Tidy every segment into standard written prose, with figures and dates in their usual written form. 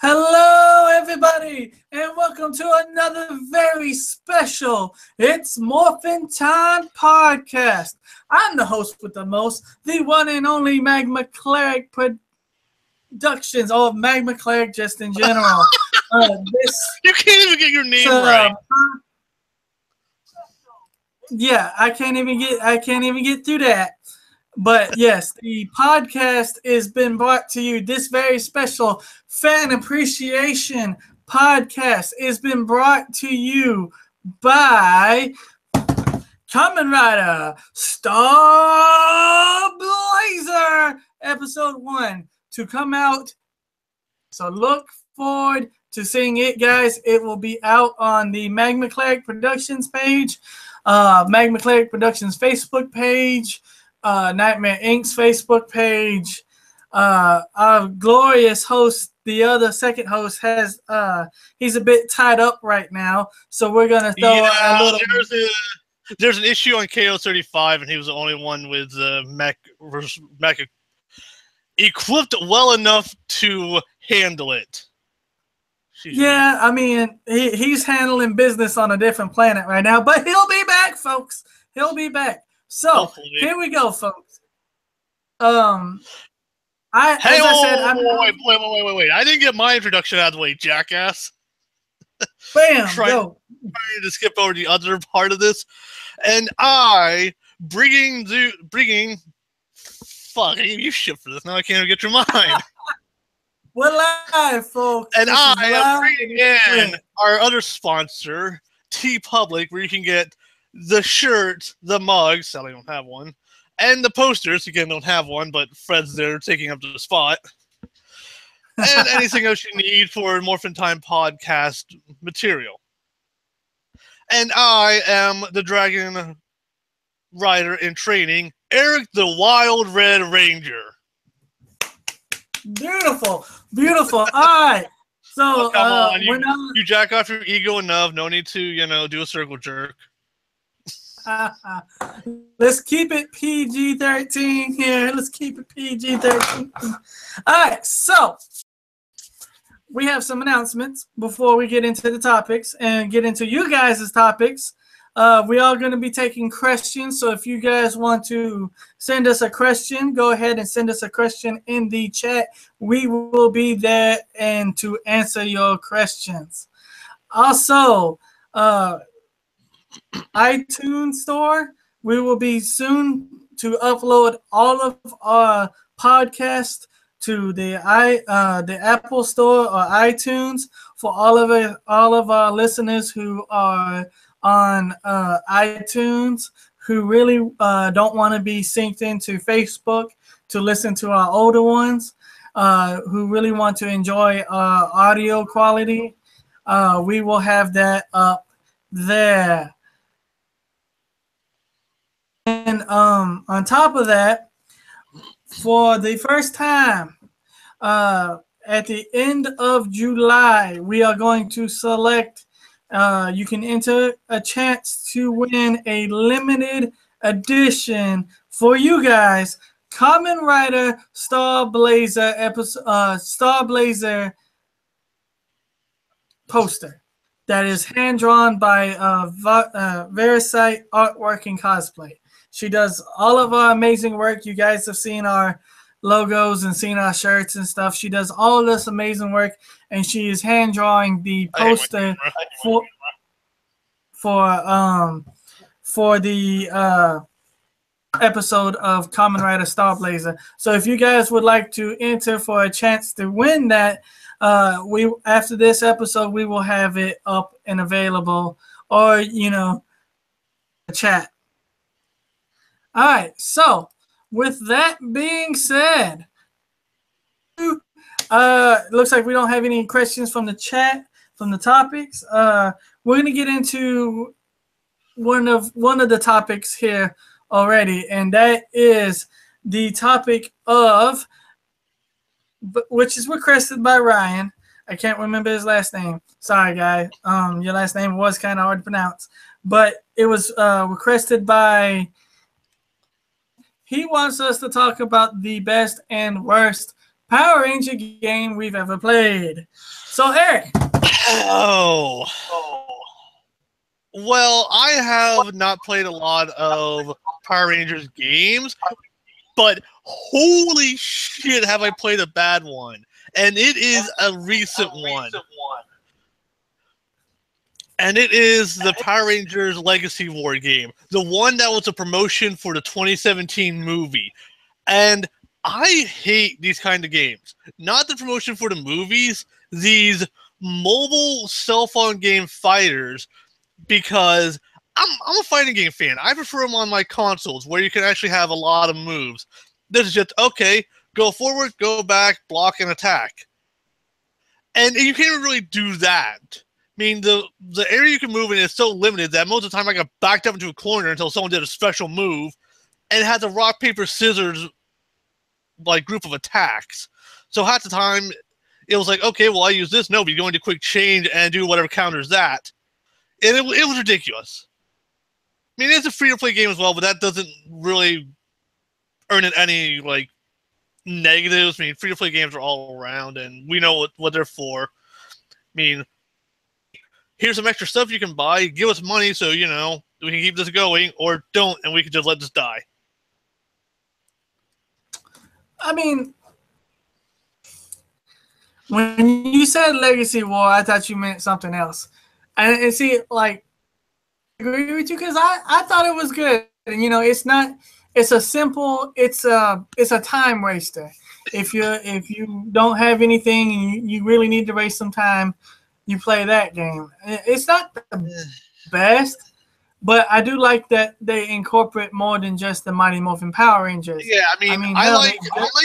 Hello, everybody, and welcome to another very special It's Morphin' Time podcast. I'm the host with the most, the one and only Magma Cleric Productions, or Magma Cleric just in general. You can't even get your name right. Yeah, I can't even get through that. But yes, the podcast has been brought to you. This very special fan appreciation podcast has been brought to you by Kamen Rider Star Blazer Episode 1 to come out. So look forward to seeing it, guys. It will be out on the Magma Cleric Productions page, Magma Cleric Productions Facebook page, Nightmare Inc.'s Facebook page. Our glorious host, the second host, he's a bit tied up right now, so we're gonna throw a little. There's an issue on KO35, and he was the only one with Mac equipped well enough to handle it. Yeah, I mean, he's handling business on a different planet right now, but he'll be back, folks. He'll be back. So hopefully. Here we go, folks. Wait. I didn't get my introduction out of the way, jackass. Bam, trying to skip over the other part of this, and I bringing. Fuck, I gave you shit for this. Now I can't even get your mind. We're live, folks. And I am bringing in our other sponsor, TeePublic, where you can get the shirt, the mugs, I don't have one, and the posters. Again, don't have one, but Fred's there taking up the spot. And anything else you need for Morphin' Time podcast material. And I am the Dragon Rider in training, Eric the Wild Red Ranger. Beautiful, beautiful. All right. So come on, you jack off your ego enough. No need to, do a circle jerk. Let's keep it PG-13 here. Let's keep it PG-13. All right, so we have some announcements before we get into the topics and get into you guys' topics. We are going to be taking questions, so if you guys want to send us a question, go ahead and send us a question in the chat. We will be there and to answer your questions. Also, iTunes Store, we will be soon to upload all of our podcasts to the Apple Store or iTunes for all of our listeners who are on iTunes, who really don't want to be synced into Facebook to listen to our older ones, who really want to enjoy audio quality. We will have that up there. And on top of that, for the first time, at the end of July, we are going to select, you can enter a chance to win a limited edition for you guys, Kamen Rider Star Blazer poster that is hand-drawn by Verisite Artwork and Cosplay. She does all of our amazing work. You guys have seen our logos and seen our shirts and stuff. She does all of this amazing work, and she is hand drawing the poster for the episode of Kamen Rider Star Blazer. So if you guys would like to enter for a chance to win that, after this episode we will have it up and available, or a chat. All right, so with that being said, looks like we don't have any questions from the chat, from the topics. We're going to get into one of the topics here already, and that is the topic of, which is requested by Ryan. I can't remember his last name. Sorry, guy. Your last name was kind of hard to pronounce, but it was requested by. He wants us to talk about the best and worst Power Ranger game we've ever played. So, Eric. Oh. Well, I have not played a lot of Power Rangers games, but holy shit, have I played a bad one. And it is a recent one. And it is the Power Rangers Legacy War game. The one that was a promotion for the 2017 movie. And I hate these kind of games. Not the promotion for the movies, these mobile cell phone game fighters, because I'm a fighting game fan. I prefer them on my consoles where you can actually have a lot of moves. This is just, okay, go forward, go back, block, and attack. And you can't even really do that. I mean, the area you can move in is so limited that most of the time I got backed up into a corner until someone did a special move, and it had the rock, paper, scissors like group of attacks. So half the time it was like, okay, well I use this. No, but you go into quick change and do whatever counters that. And it was ridiculous. I mean, it's a free-to-play game as well, but that doesn't really earn it any like negatives. I mean, free-to-play games are all around, and we know what they're for. I mean, here's some extra stuff you can buy. Give us money so, you know, we can keep this going, or don't, and we can just let this die. I mean, when you said Legacy War, I thought you meant something else. And see, like, I agree with you because I thought it was good. And, you know, it's not. It's a simple. It's a time waster. If you don't have anything and you really need to waste some time, you play that game. It's not the best, but I do like that they incorporate more than just the Mighty Morphin Power Rangers. Yeah, I mean I like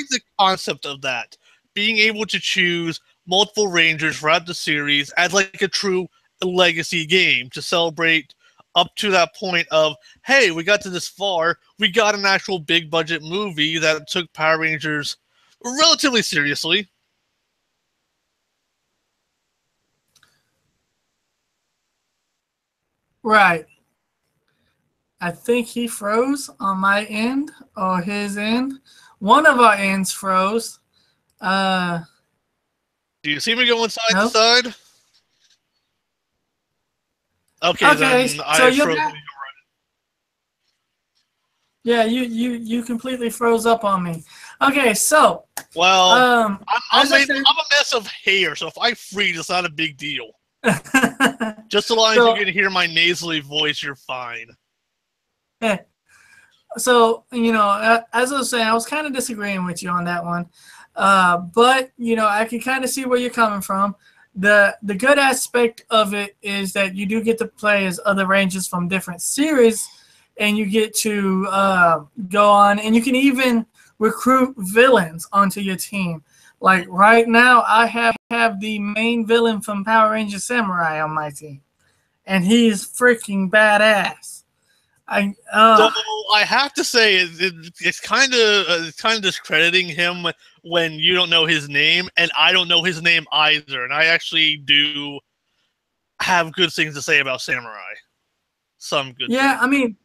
the concept of that. Being able to choose multiple Rangers throughout the series as like a true legacy game to celebrate up to that point of, hey, we got to this far. We got an actual big budget movie that took Power Rangers relatively seriously. Right. I think he froze on my end or his end. One of our ends froze. Do you see me going side nope. to side? Okay, then so I froze. Yeah, you completely froze up on me. Okay, so well, I'm a mess of hair, so if I freeze, it's not a big deal. Just as long as you can hear my nasally voice, you're fine. Yeah. So, you know, as I was saying, I was kind of disagreeing with you on that one. But, you know, I can kind of see where you're coming from. The good aspect of it is that you do get to play as other Rangers from different series, and you get to go on, and you can even recruit villains onto your team. Like right now, I have the main villain from Power Rangers Samurai on my team, and he's freaking badass. So I have to say it's kind of discrediting him when you don't know his name, and I don't know his name either. And I actually do have good things to say about Samurai. Some good. Yeah, things. I mean,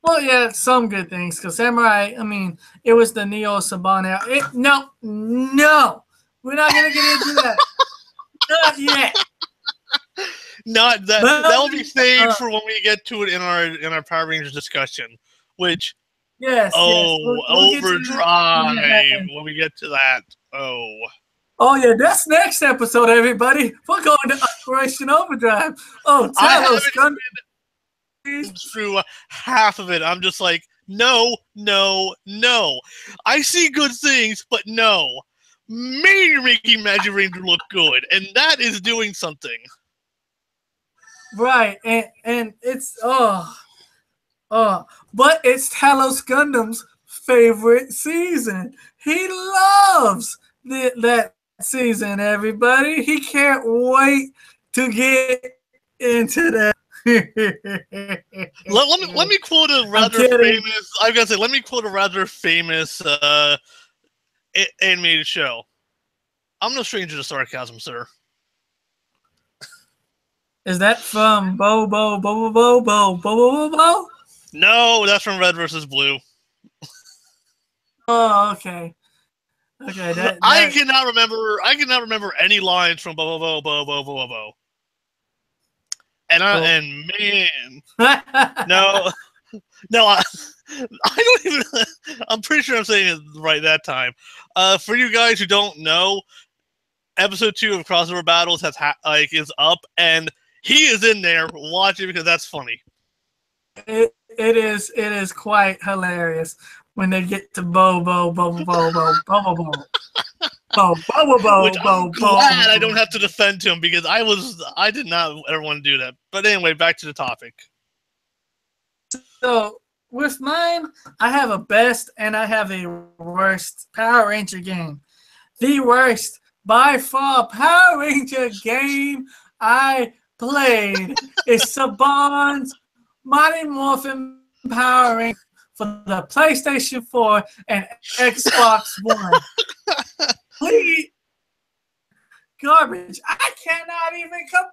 well, yeah, some good things because Samurai. I mean, it was the Neo Saban era. No, we're not gonna get into that. Not yet. Not that. That'll be saved for when we get to it in our Power Rangers discussion. Which, yes. We'll Overdrive when we get to that. Oh yeah, that's next episode, everybody. We're going to Operation Overdrive. Oh, Talos through half of it. I'm just like, no. I see good things, but no. Maybe you're making Magic Ranger look good, and that is doing something. Right, and it's but it's Talos Gundam's favorite season. He loves that season, everybody. He can't wait to get into that. let me quote a rather famous. I've got to say, let me quote a rather famous animated show. I'm no stranger to sarcasm, sir. Is that from Bo? No, that's from Red vs. Blue. Oh, okay. Okay, I cannot remember any lines from Bo Bo Bo Bo Bo Bo Bo. And man, no, I don't even. I'm pretty sure I'm saying it right that time. For you guys who don't know, episode 2 of Crossover Battles is up, and he is in there watching because that's funny. It is quite hilarious when they get to Bo Bo Bo Bo Bo Bo Bo Bo. Bo, bo, bo, Which bo, I'm bo, glad bo, I don't have to defend him because I did not ever want to do that. But anyway, back to the topic. So with mine, I have a best and I have a worst Power Ranger game. The worst by far Power Ranger game I played is Saban's Mighty Morphin Power Ranger for the PlayStation 4 and Xbox One. Please. Garbage. I cannot even come.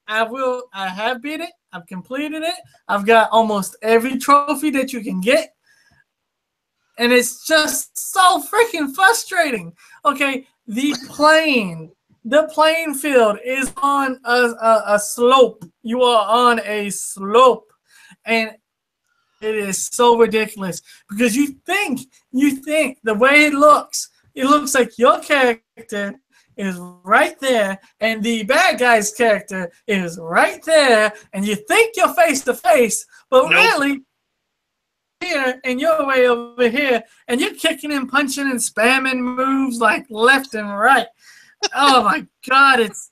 I have beat it. I've completed it. I've got almost every trophy that you can get. And it's just so freaking frustrating. Okay, the playing field is on a slope. You are on a slope. And it is so ridiculous because you think the way it looks like your character is right there, and the bad guy's character is right there, and you think you're face to face, but really here and you're way over here, and you're kicking and punching and spamming moves like left and right. Oh my god, it's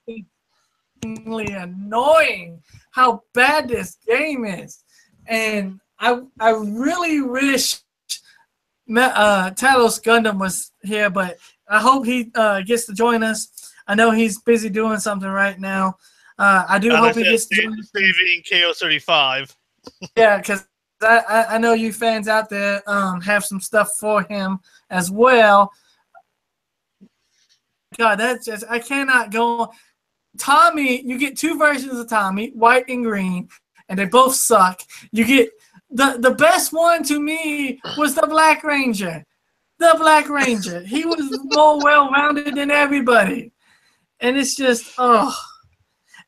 annoying how bad this game is, and I really wish Talos Gundam was here, but I hope he gets to join us. I know he's busy doing something right now. I do hope he gets to join us. Saving KO35. Yeah, because I know you fans out there have some stuff for him as well. God, that's just, I cannot go. Tommy, you get 2 versions of Tommy, white and green, and they both suck. You get the best one to me was the Black Ranger. The Black Ranger. He was more well-rounded than everybody. And it's just, oh.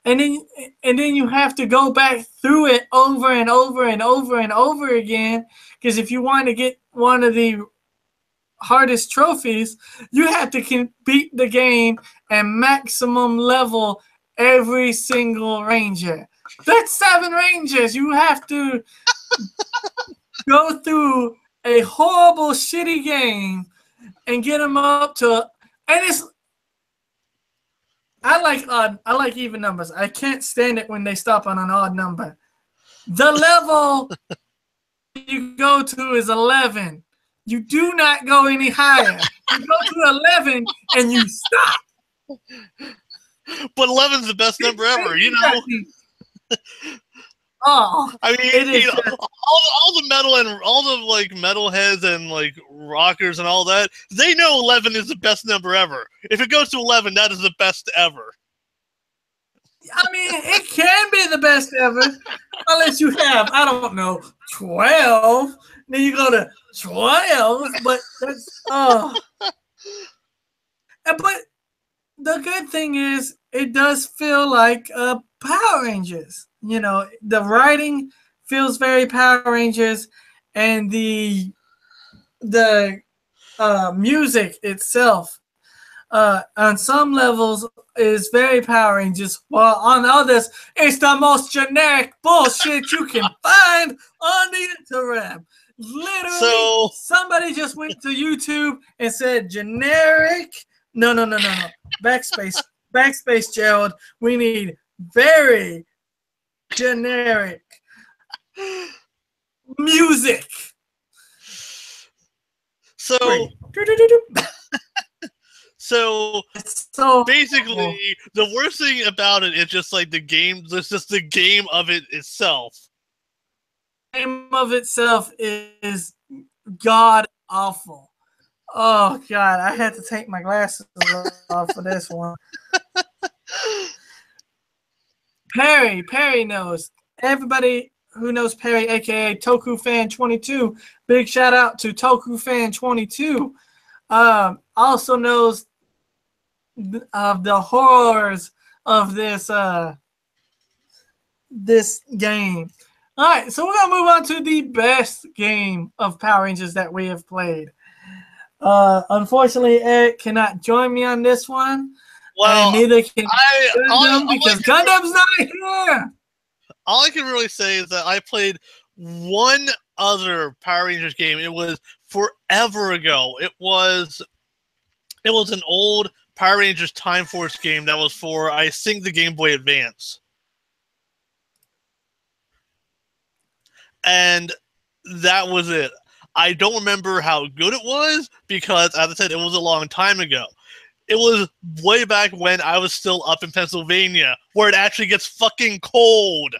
And then you have to go back through it over and over and over and over again. Because if you want to get one of the hardest trophies, you have to beat the game at maximum level every single ranger. That's 7 rangers. You have to go through a horrible, shitty game and get them up to, and it's. I like even numbers. I can't stand it when they stop on an odd number. The level you go to is 11. You do not go any higher. You go to 11 and you stop. But 11's the best number ever, you know. Oh, I mean, all the metal and all the like metalheads and like rockers and all that, they know 11 is the best number ever. If it goes to 11, that is the best ever. I mean, it can be the best ever, unless you have, I don't know, 12. Then you go to 12, but that's But the good thing is, it does feel like Power Rangers. You know, the writing feels very Power Rangers, and the music itself, on some levels, is very Power Rangers, while on others, it's the most generic bullshit you can find on the interweb. Literally, somebody just went to YouTube and said generic. No. Backspace, Gerald. We need very generic music. So basically, the worst thing about it is just like the game. It's just the game of it itself. The game of itself is god awful. Oh god, I had to take my glasses off for this one. Perry knows. Everybody who knows Perry, aka Toku Fan 22, big shout out to Toku Fan 22. also knows of the horrors of this game. All right, so we're gonna move on to the best game of Power Rangers that we have played. Unfortunately, Eric cannot join me on this one, and Well, neither can all Gundam because Gundam's not here. all I can really say is that I played one other Power Rangers game. It was forever ago. It was an old Power Rangers Time Force game that was for, I think, the Game Boy Advance. And that was it. I don't remember how good it was because, as I said, it was a long time ago. It was way back when I was still up in Pennsylvania, where it actually gets fucking cold.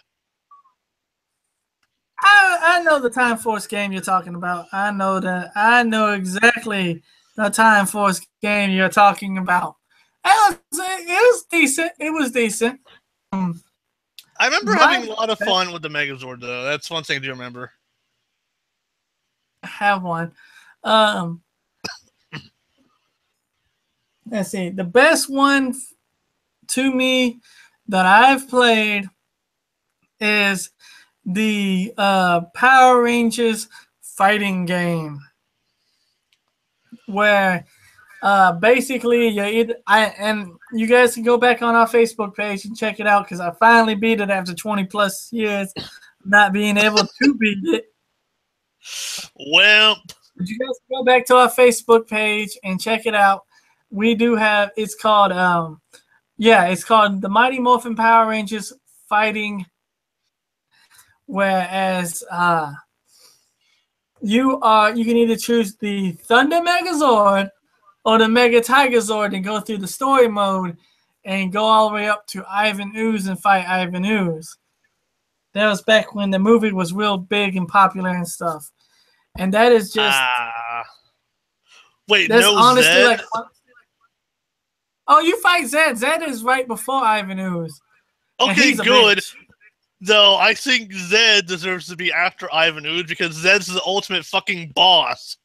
I know the Time Force game you're talking about. I know that. I know exactly the Time Force game you're talking about. It was decent. It was decent. I remember having a lot of fun with the Megazord, though. That's one thing I do remember. Have one. Let's see. The best one to me that I've played is the Power Rangers fighting game, where basically and you guys can go back on our Facebook page and check it out because I finally beat it after 20 plus years not being able to beat it. Well, you guys can go back to our Facebook page and check it out. We do have it's called the Mighty Morphin Power Rangers Fighting, whereas you can either choose the Thunder Megazord or the Mega Tigerzord and go through the story mode and go all the way up to Ivan Ooze and fight Ivan Ooze. That was back when the movie was real big and popular and stuff. And that is just wait, that's no honestly Zed? Oh, you fight Zed. Zed is right before Ivan Ooze. Okay, good. Though I think Zed deserves to be after Ivan Ooze because Zed's the ultimate fucking boss.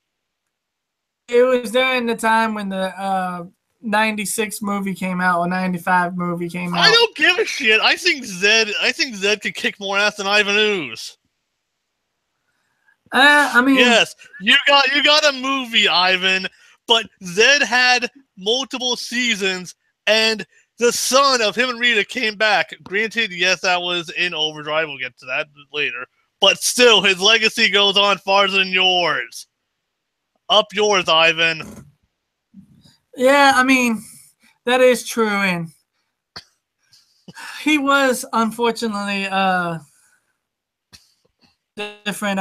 It was during the time when the 96 movie came out or 95 movie came out. I don't give a shit. I think Zed could kick more ass than Ivan Ooze. I mean, yes, you got a movie, Ivan, but Zed had multiple seasons, and the son of him and Rita came back. Granted, yes, that was in Overdrive. We'll get to that later. But still, his legacy goes on farther than yours. Up yours, Ivan. Yeah, I mean, that is true, and he was unfortunately different.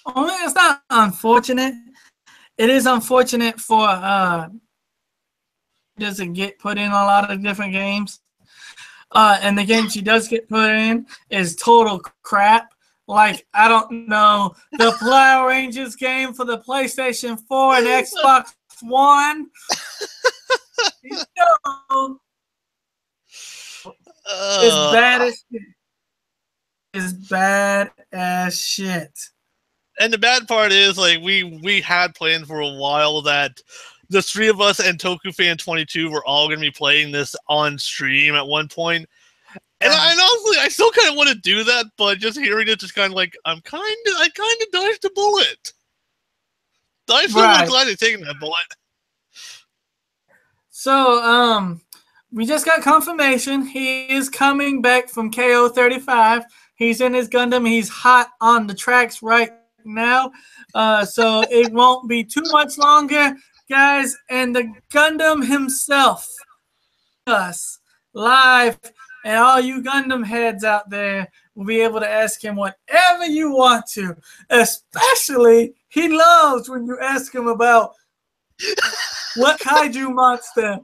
It's not unfortunate. It is unfortunate for doesn't get put in a lot of different games. And the games he does get put in is total crap. Like, I don't know, the Power Rangers game for the PlayStation 4 and Xbox One. You know, it's bad as shit. It's bad as shit. And the bad part is, like, we had planned for a while that the three of us and TokuFan22 were all going to be playing this on stream at one point. And honestly, I still kind of want to do that, but just hearing it, just kind of like, I kind of dodged a bullet. I'm so glad they're taking that bullet. So, we just got confirmation. He is coming back from KO 35. He's in his Gundam. He's hot on the tracks right now. So it won't be too much longer, guys. And the Gundam himself, us live, and all you Gundam heads out there will be able to ask him whatever you want to. Especially, he loves when you ask him about what kaiju monster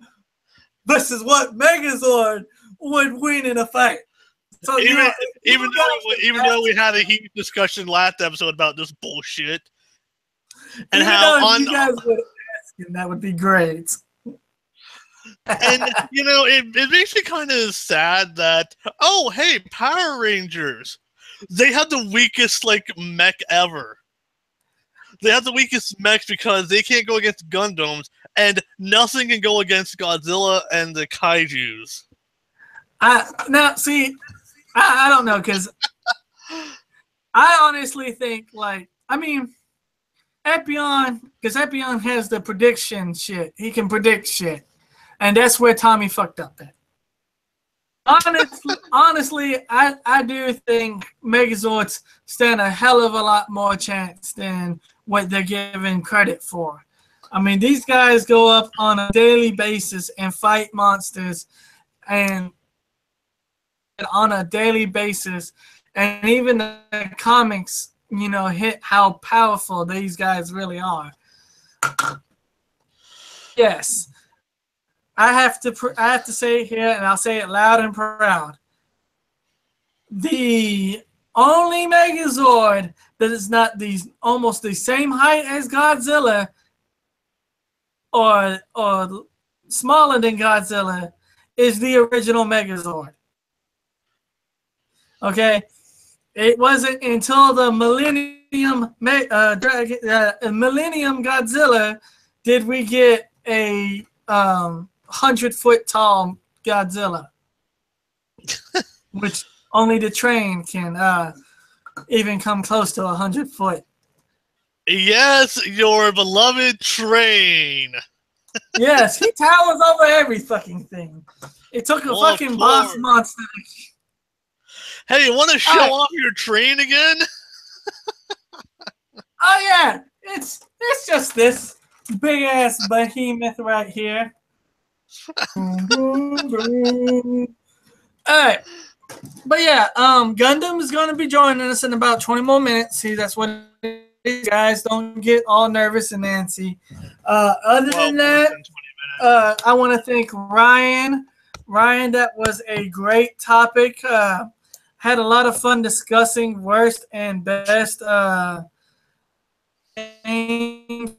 versus what Megazord would win in a fight. So even though we had a heated discussion last episode about this bullshit, and how you guys would ask him, that would be great. And it makes me kind of sad that hey, Power Rangers, they had the weakest mech ever. They have the weakest mechs because they can't go against Gundams, and nothing can go against Godzilla and the Kaijus. Now, see, I don't know, because I honestly think, like, I mean, Epion, because Epion has the prediction shit. He can predict shit. And that's where Tommy fucked up at. Honestly, I do think Megazords stand a hell of a lot more chance than what they're given credit for. I mean, these guys go up on a daily basis and fight monsters, and on a daily basis, and even the comics, you know, hit how powerful these guys really are. Yes, I have to say it here, and I'll say it loud and proud. The only Megazord that is not almost the same height as Godzilla, or smaller than Godzilla, is the original Megazord. Okay, it wasn't until the Millennium Godzilla did we get a 100-foot tall Godzilla, which only the train can even come close to 100 foot. Yes, your beloved train. Yes, he towers over every fucking thing. It took a fucking boss monster. Hey, you want to show off your train again? Oh yeah, it's just this big ass behemoth right here. Alright. But yeah, Gundam is going to be joining us in about 20 more minutes. See, that's what it is, guys. Don't get all nervous and antsy. Other than that, I want to thank Ryan. Ryan, that was a great topic. Had a lot of fun discussing worst and best games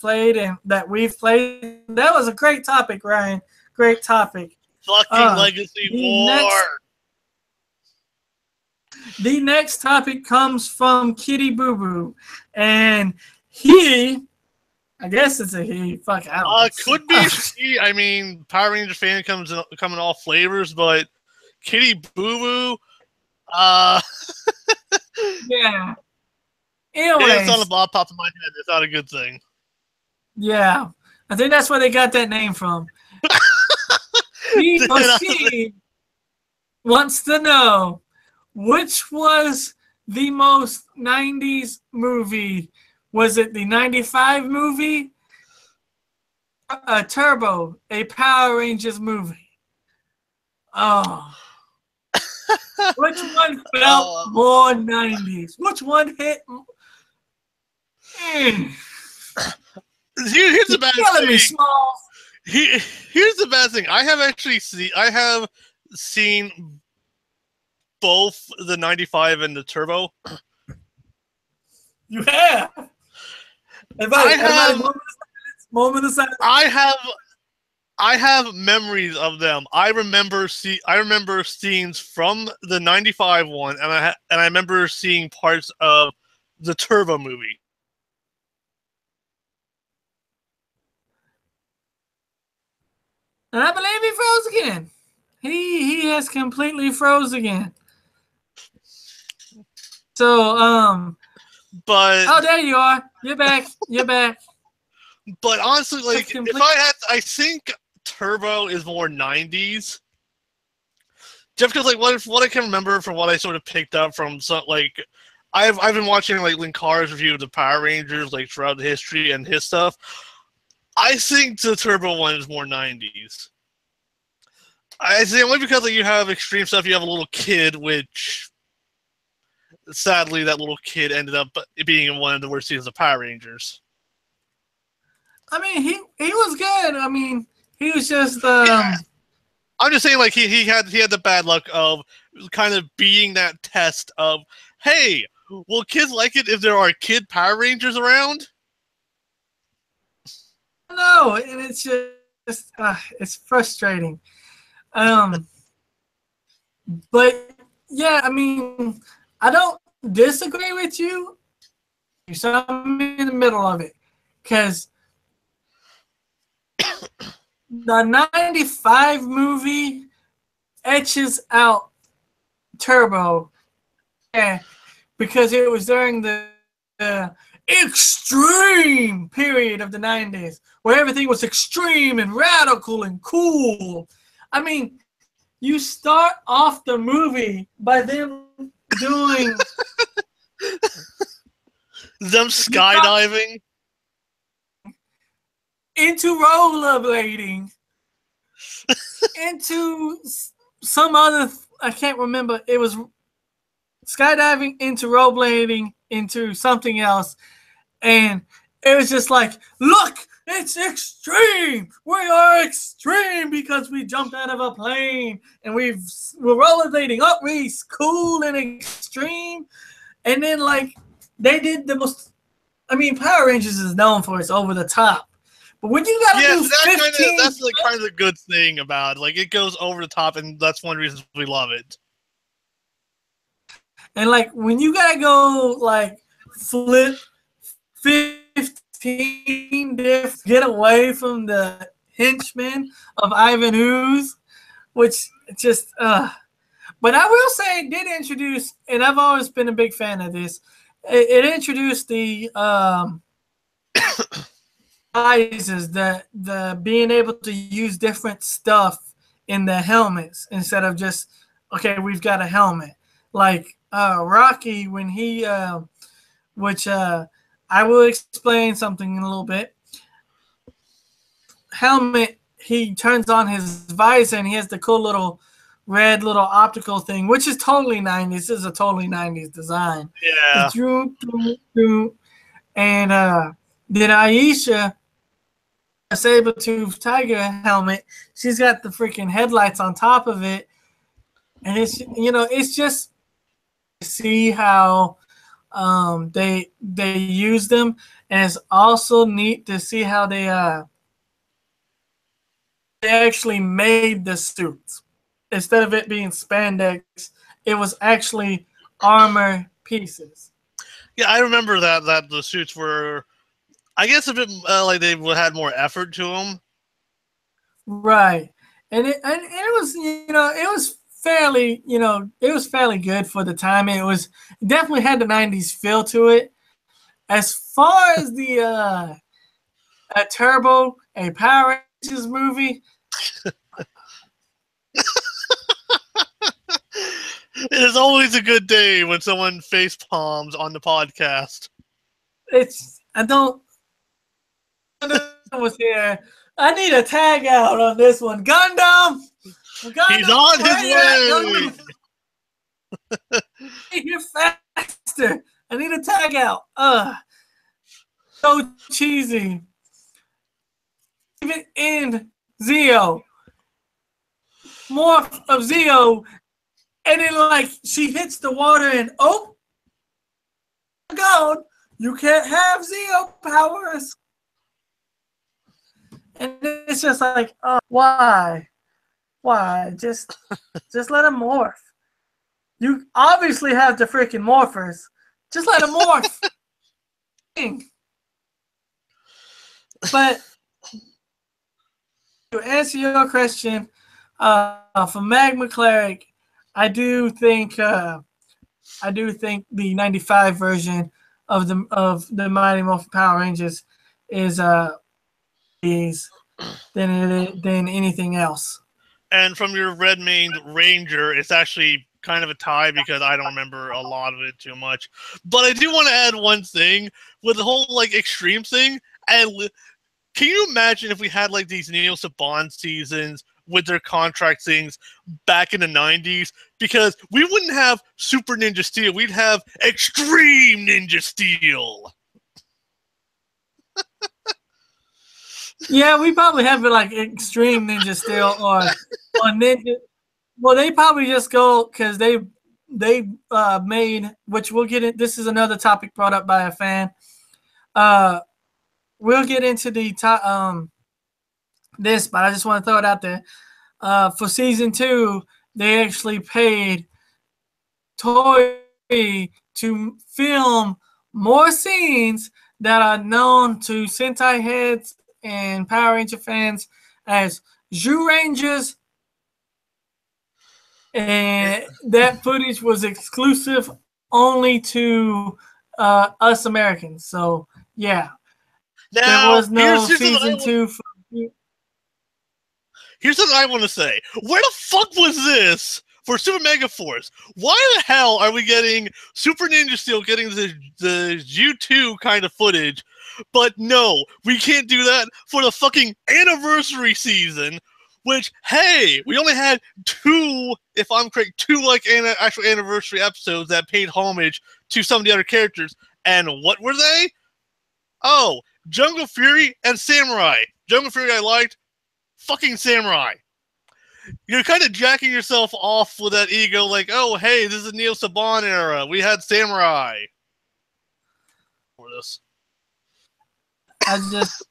played and that we've played. That was a great topic, Ryan. Great topic. Fucking Legacy War. The next topic comes from Kitty Boo Boo, and he, I guess it's a he. Fuck, I don't know. Could be she. I mean, Power Ranger fan come in all flavors, but Kitty Boo Boo, yeah. Anyways, it's on the blob popped in my head. It's not a good thing. Yeah, I think that's where they got that name from. He or she wants to know, which was the most 90s movie? Was it the 95 movie? Turbo, a Power Rangers movie. Oh. Which one felt more 90s? Which one hit? Here's the bad thing. Here's the bad thing. I have seen both the 95 and the Turbo. You have. I have memories of them. I remember scenes from the 95 one, and I remember seeing parts of the Turbo movie. And I believe he froze again. He has completely froze again. So, but oh, there you are. You're back. You're back. But honestly, like, I think Turbo is more 90s. Just because, like, what I can remember from what I sort of picked up from, like, I've been watching, like, Linkar's review of the Power Rangers, like, throughout the history and his stuff. I think the Turbo one is more 90s. I say only because, like, you have extreme stuff, you have a little kid, which, sadly, that little kid ended up being in one of the worst seasons of Power Rangers. I mean, he was good. I mean, he was just. Yeah. I'm just saying, like, he had the bad luck of kind of being that test of, hey, will kids like it if there are kid Power Rangers around? No, and it's just it's frustrating. But yeah, I mean, I don't disagree with you. So I'm in the middle of it because the 95 movie etches out Turbo. Yeah, because it was during the extreme period of the 90s where everything was extreme and radical and cool. I mean, you start off the movie by them doing them skydiving into rollerblading into some other, I can't remember, it was skydiving into rollerblading into something else, and it was just like, look, it's extreme. We are extreme because we jumped out of a plane and we're rollerblading up. We cool and extreme. And then like they did the most. I mean, Power Rangers is known for its over the top, but when you gotta do 15, that's like kind of the good thing about it. Like it goes over the top, and that's one reason we love it. And like when you gotta go like flip 15 different, get away from the henchmen of Ivan Ooze, which just but I will say it did introduce, and I've always been a big fan of this, it introduced the sizes, the being able to use different stuff in the helmets instead of just, okay, we've got a helmet. Like Rocky, when he which I will explain something in a little bit. Helmet, he turns on his visor and he has the cool little red little optical thing, which is totally 90s. This is a totally 90s design. Yeah. And then Aisha, a saber-toothed tiger helmet, she's got the freaking headlights on top of it. And it's, you know, it's just see how they use them, and it's also neat to see how they actually made the suits. Instead of it being spandex, it was actually armor pieces. Yeah, I remember that the suits were, I guess, a bit like they had more effort to them. Right, and it was, you know, it was fairly, you know, it was fairly good for the time. It definitely had the 90s feel to it. As far as the a Turbo, a Power Rangers movie, it is always a good day when someone face palms on the podcast. I was here. I need a tag out on this one. Gundam! He's on his way! You're faster. I need a tag out. So cheesy. Even in Zeo. Morph of Zeo. And then like she hits the water and oh God, you can't have Zeo powers. And it's just like, why? Why? Just let him morph. You obviously have the freaking morphers. Just let him morph. But to answer your question, for Magma Cleric, I do think the '95 version of the Mighty Morphin Power Rangers is than anything else. And from your red maned Ranger, it's actually kind of a tie because I don't remember a lot of it too much. But I do want to add one thing with the whole like extreme thing. And can you imagine if we had like these Neo Saban seasons with their contract things back in the 90s? Because we wouldn't have Super Ninja Steel, we'd have Extreme Ninja Steel. Yeah, we probably have it like Extreme Ninja Steel or Ninja. Well, they probably just go because they made, which we'll get in. This is another topic brought up by a fan. We'll get into the this, but I just want to throw it out there. For season 2, they actually paid Toei to film more scenes that are known to Sentai heads and Power Ranger fans as Zhu Rangers, and that footage was exclusive only to us Americans. So yeah, there Now, was no season 2 for. here's what I want to say. Where the fuck was this for Super Mega Force? Why the hell are we getting Super Ninja Steel getting the U2 kind of footage? But no, we can't do that for the fucking anniversary season. Which, hey, we only had 2, if I'm correct, 2 like actual anniversary episodes that paid homage to some of the other characters. And what were they? Oh, Jungle Fury and Samurai. Jungle Fury I liked. Fucking Samurai. You're kind of jacking yourself off with that ego, like, oh, hey, this is Neo Saban era. We had Samurai. For this. I just.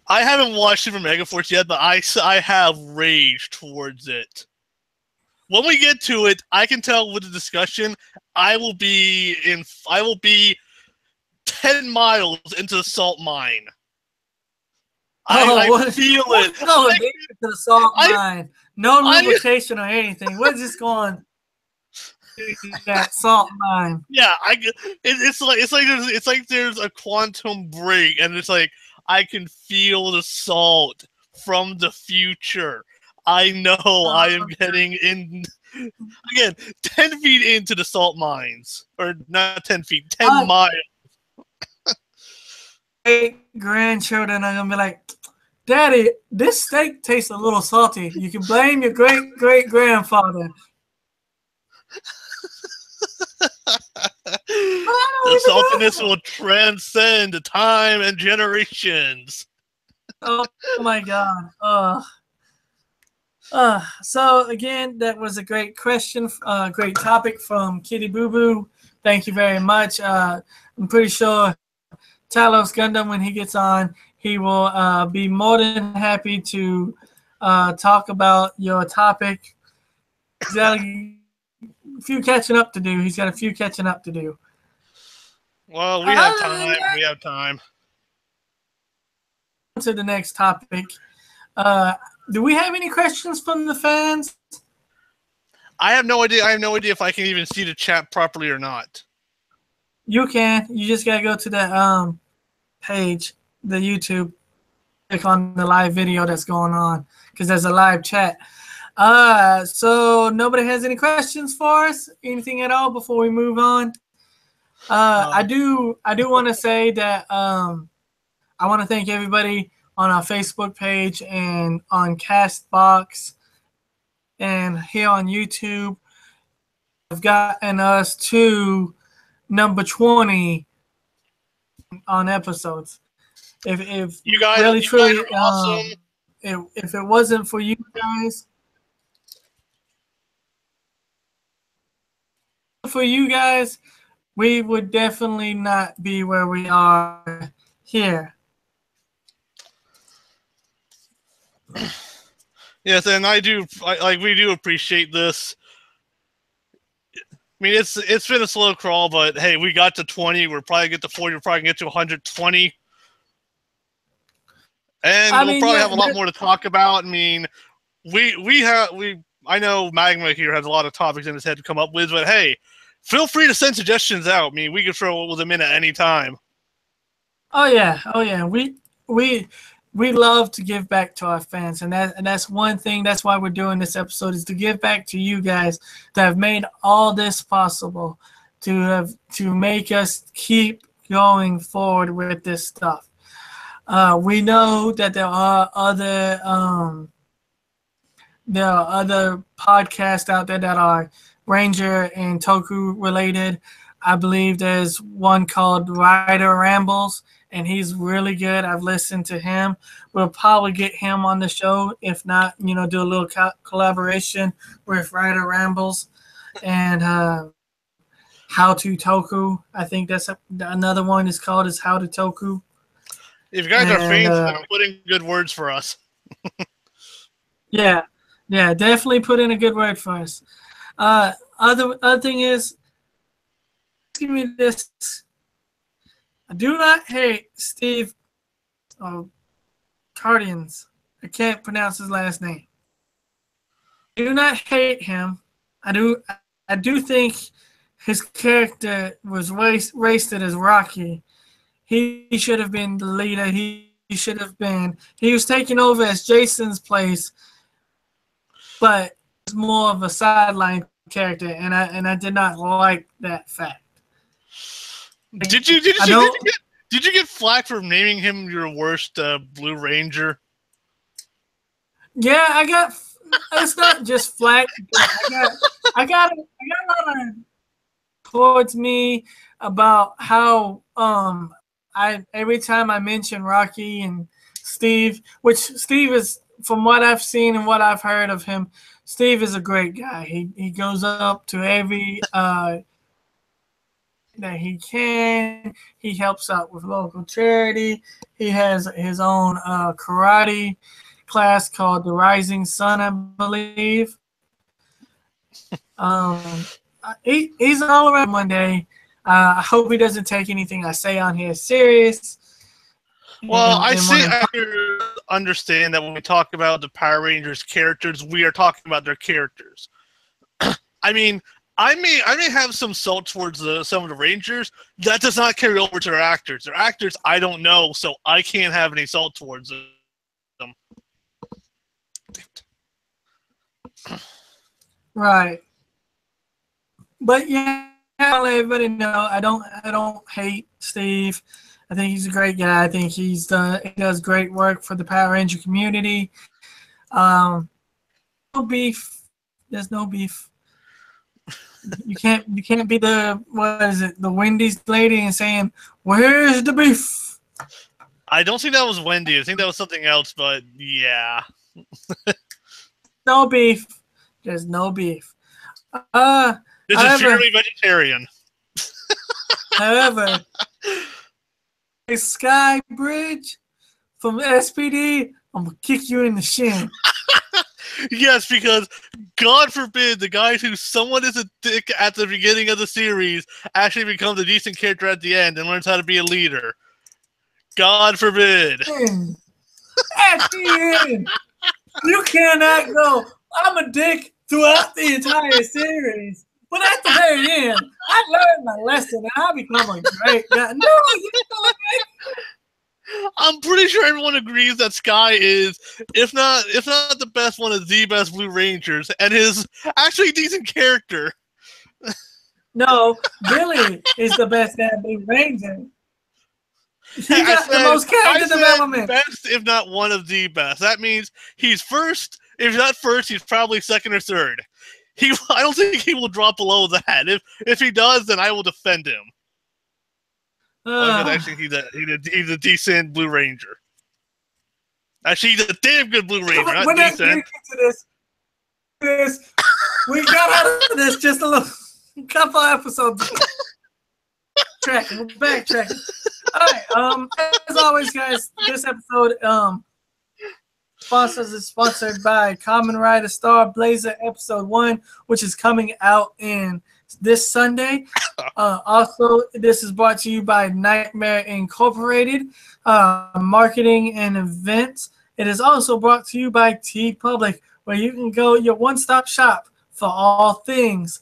I haven't watched Super Mega Force yet, but I have rage towards it. When we get to it, I can tell with the discussion, I will be 10 miles into the salt mine. I feel it. No, to the salt mine. No lubrication or anything. We're just going to that salt mine. Yeah, it's like there's a quantum break, and it's like I can feel the salt from the future. I know I am getting in again 10 feet into the salt mines, or not 10 feet, 10 miles. Grandchildren are gonna be like, Daddy, this steak tastes a little salty. You can blame your great-great-grandfather. The saltiness will transcend time and generations. Oh my God. So again, that was a great question, great topic from Kitty Boo Boo. Thank you very much. I'm pretty sure Talos Gundam, when he gets on, he will be more than happy to talk about your topic. He's got a few catching up to do. Well, we have time. We have time. To the next topic. Do we have any questions from the fans? I have no idea. I have no idea if I can even see the chat properly or not. You can. You just gotta go to the page, the YouTube, click on the live video that's going on, because there's a live chat. So nobody has any questions for us? Anything at all before we move on? I do want to say that I want to thank everybody on our Facebook page and on Castbox and here on YouTube. Have gotten us to number 20 on episodes. If you guys really truly are awesome. If it wasn't for you guys, we would definitely not be where we are here. Yes, and we do appreciate this. I mean, it's been a slow crawl, but hey, we got to 20. We're probably get to 40. We're probably get to 120, and we'll probably have a lot more to talk about. I mean, I know Magma here has a lot of topics in his head to come up with, but hey, feel free to send suggestions out. I mean, we can throw them in at any time. Oh yeah. We love to give back to our fans, and that's one thing. That's why we're doing this episode, is to give back to you guys that have made all this possible, to make us keep going forward with this stuff. We know that there are other podcasts out there that are Ranger and Toku related. I believe there's one called Rider Rambles, and he's really good. I've listened to him. We'll probably get him on the show. If not, do a little collaboration with Rider Rambles and How to Toku. I think that's another one is called How to Toku. If you guys are fans, put in good words for us. Yeah, definitely put in a good word for us. Other thing is, asking me this, I do not hate Steve Cardians. I can't pronounce his last name. I do not hate him. I do think his character was wasted as Rocky. He should have been the leader. He should have been. He was taking over as Jason's place, but was more of a sideline character, and I did not like that fact. Did you get flack for naming him your worst Blue Ranger? Yeah, I got. It's not just flack. I got a lot of towards me about how I every time I mention Rocky and Steve, which Steve is, from what I've seen and what I've heard of him, Steve is a great guy. He goes up to every that he can. He helps out with local charity. He has his own karate class called the Rising Sun, I believe. He's all around one day. I hope he doesn't take anything I say on here serious. Well, I understand that when we talk about the Power Rangers characters, we are talking about their characters. I mean, I may have some salt towards some of the Rangers. That does not carry over to their actors. Their actors, I don't know, so I can't have any salt towards them. Right. But yeah, I'll let everybody know I don't hate Steve. I think he's a great guy. I think he does great work for the Power Ranger community. No beef. There's no beef. You can't be the Wendy's lady and saying, "Where's the beef?" I don't think that was Wendy. I think that was something else. But yeah, no beef. There's no beef. This is purely vegetarian. However, a Sky Bridge from SPD, I'm gonna kick you in the shin. Yes, because God forbid the guy who somewhat is a dick at the beginning of the series actually becomes a decent character at the end and learns how to be a leader. God forbid. At the end, you cannot go, I'm a dick throughout the entire series. But at the very end, I learned my lesson and I become a great guy. No, you don't. I'm pretty sure everyone agrees that Sky is, if not the best, one of the best Blue Rangers, and is actually a decent character. No, Billy is the best damn Blue Ranger. He got the most character development. Best, if not one of the best. That means he's first. If not first, he's probably second or third. I don't think he will drop below that. If he does, then I will defend him. Actually, he's a decent Blue Ranger. Actually, he's a damn good Blue Ranger, not decent. We got out of this just a couple episodes ago. We're backtracking. All right. As always, guys, this episode is sponsored by Kamen Rider Star Blazer Episode 1, which is coming out in this Sunday. Also, this is brought to you by Nightmare Incorporated, marketing and events. It is also brought to you by TeePublic, where you can go your one-stop shop for all things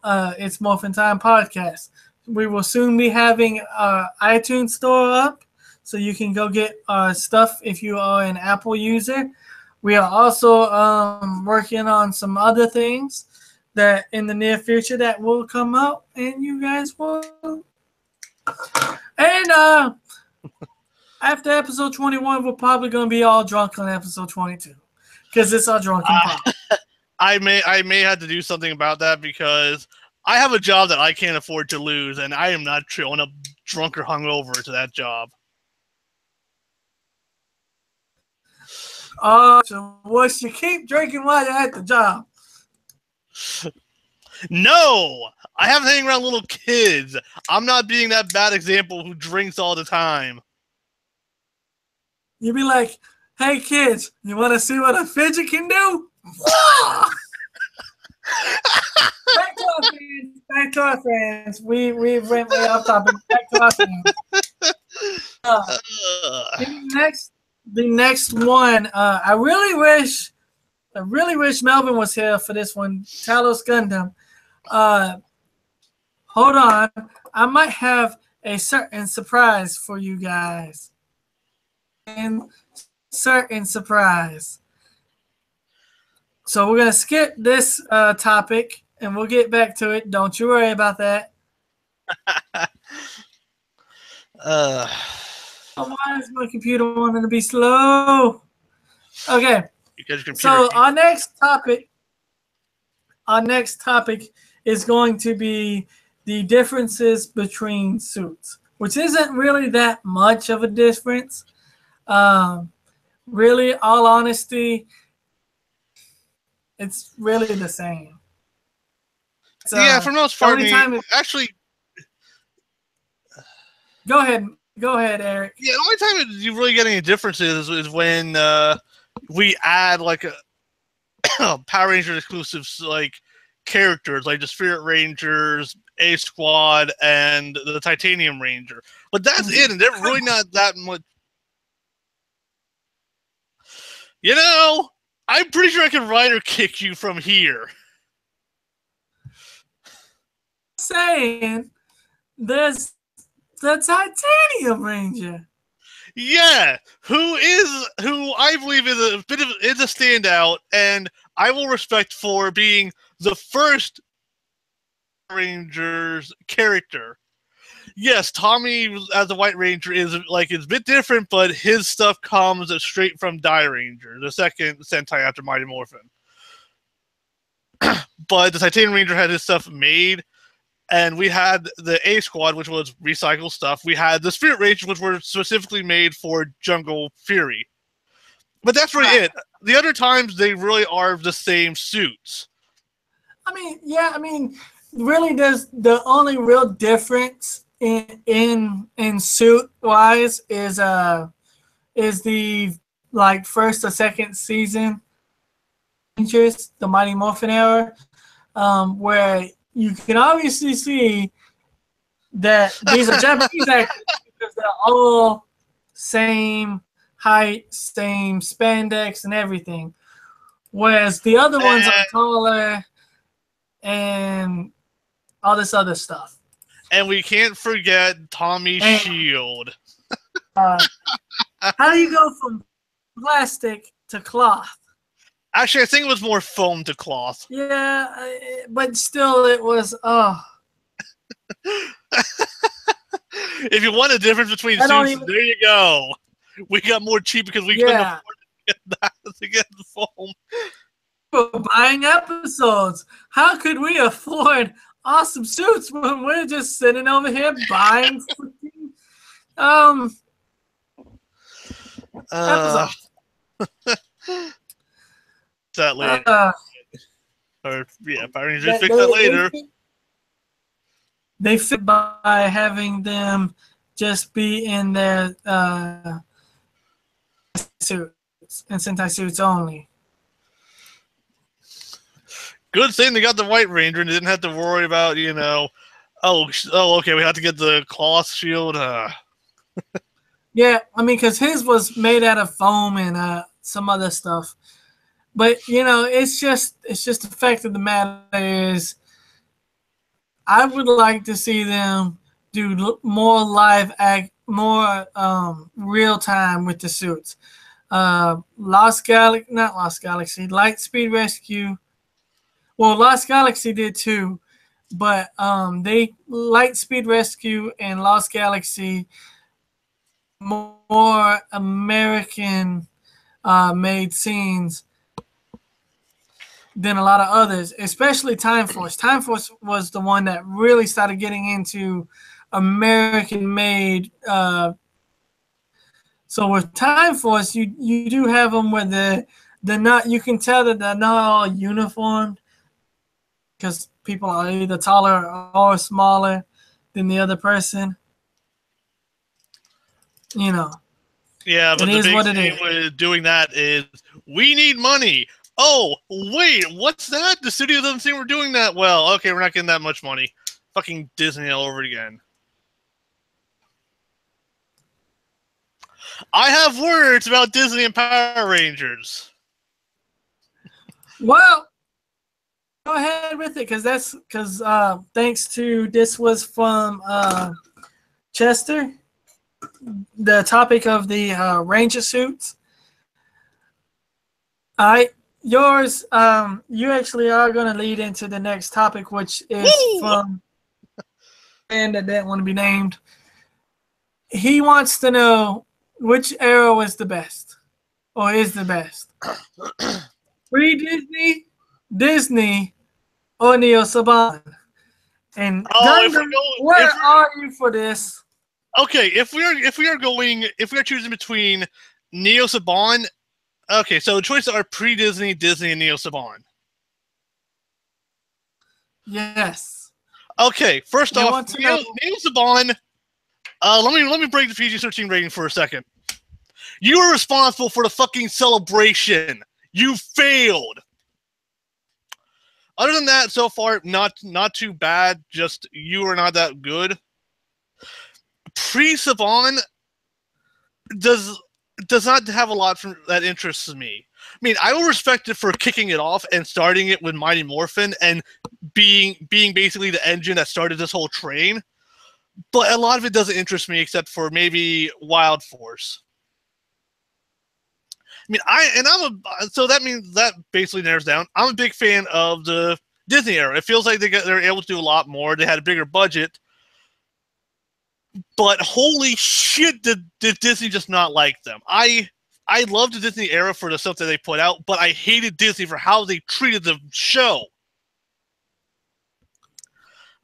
It's Morphin Time podcast. We will soon be having our iTunes store up, so you can go get stuff if you are an Apple user. We are also working on some other things that in the near future that will come out, and you guys will. And after episode 21, we're probably going to be all drunk on episode 22 because it's our drunken pod. I may have to do something about that because I have a job that I can't afford to lose, and I am not showing up drunk or hungover to that job. So what, you keep drinking while you're at the job? No! I have to hang around little kids. I'm not being that bad example who drinks all the time. You'd be like, hey kids, you want to see what a fidget can do? Back to Back to our fans. We went way off topic. Back to our fans. The next one. I really wish Melvin was here for this one. Talos Gundam. Hold on. I might have a certain surprise for you guys. And certain surprise. So we're gonna skip this topic, and we'll get back to it. Don't you worry about that. Why is my computer wanting to be slow? Okay. So our next topic is going to be the differences between suits, which isn't really that much of a difference. Really, all honesty, it's really the same. Yeah, for the most part, actually. Go ahead, Eric. Yeah, the only time you really get any differences is when we add like a Power Rangers exclusive like characters, like the Spirit Rangers, A Squad, and the Titanium Ranger. But that's it, and they're really not that much. You know, I'm pretty sure I can rider kick you from here. Saying there's the Titanium Ranger. Yeah, who I believe is a standout, and I will respect for being the first Rangers character. Yes, Tommy as a White Ranger is like it's a bit different, but his stuff comes straight from Die Ranger, the second Sentai after Mighty Morphin. But the Titanium Ranger had his stuff made, and we had the A Squad, which was recycled stuff. We had the Spirit Rangers, which were specifically made for Jungle Fury. But that's really it. The other times, they really are the same suits. I mean, really, there's the only real difference in suit wise is the like first or second season, the Mighty Morphin era, where you can obviously see that these are Japanese actors because they're all same height, same spandex and everything. Whereas the other ones are taller and all this other stuff. And we can't forget Tommy's shield. How do you go from plastic to cloth? Actually, I think it was more foam to cloth. Yeah, but still it was, If you want a difference between suits, there you go. We got more cheap because we couldn't afford to get that to get the foam. We're buying episodes. How could we afford awesome suits when we're just sitting over here buying episodes? That later. Power Rangers fix that later. They fit by having them just be in their suits and Sentai suits only. Good thing they got the White Ranger and they didn't have to worry about, okay, we have to get the cloth shield. Yeah, I mean, because his was made out of foam and some other stuff. But it's just the fact of the matter is, I would like to see them do more real time with the suits. Lightspeed Rescue. Well, Lost Galaxy did too, but Lightspeed Rescue and Lost Galaxy more American made scenes than a lot of others, especially Time Force. Time Force was the one that really started getting into American-made. So with Time Force, you do have them where they're not. You can tell that they're not all uniformed because people are either taller or smaller than the other person. Yeah, but the big thing with doing that is we need money. Oh, wait, what's that? The studio doesn't seem we're doing that well. Okay, we're not getting that much money. Fucking Disney all over again. I have words about Disney and Power Rangers. Well, go ahead with it, because thanks to this was from Chester, the topic of the Ranger suits. All right, yours. You actually are going to lead into the next topic, which is from a man that didn't want to be named. He wants to know which era was the best, or is the best. Pre-Disney, Disney, or Neo Saban. And Gundam, where are you for this? Okay, if we are choosing between Neo Saban, okay, so the choices are pre-Disney, Disney, and Neo Saban. Yes. Okay, first off, Neo Saban. Let me break the PG-13 rating for a second. You were responsible for the fucking celebration. You failed. Other than that, so far, not too bad. Just you are not that good. Pre-Saban does not have a lot that interests me. I mean, I will respect it for kicking it off and starting it with Mighty Morphin and being basically the engine that started this whole train. But a lot of it doesn't interest me except for maybe Wild Force. I mean, so that means that basically narrows down. I'm a big fan of the Disney era. It feels like they're able to do a lot more. They had a bigger budget. But holy shit, did Disney just not like them? I loved the Disney era for the stuff that they put out, but I hated Disney for how they treated the show.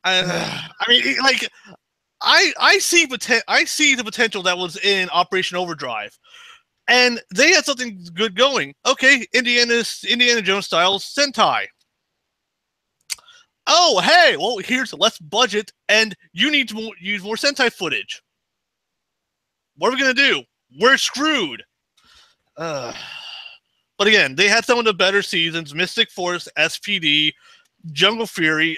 I mean, like, I see the potential that was in Operation Overdrive, and they had something good going. Okay, Indiana Jones style Sentai. Oh, hey, well, here's less budget, and you need to use more Sentai footage. What are we going to do? We're screwed. But again, they had some of the better seasons. Mystic Force, SPD, Jungle Fury,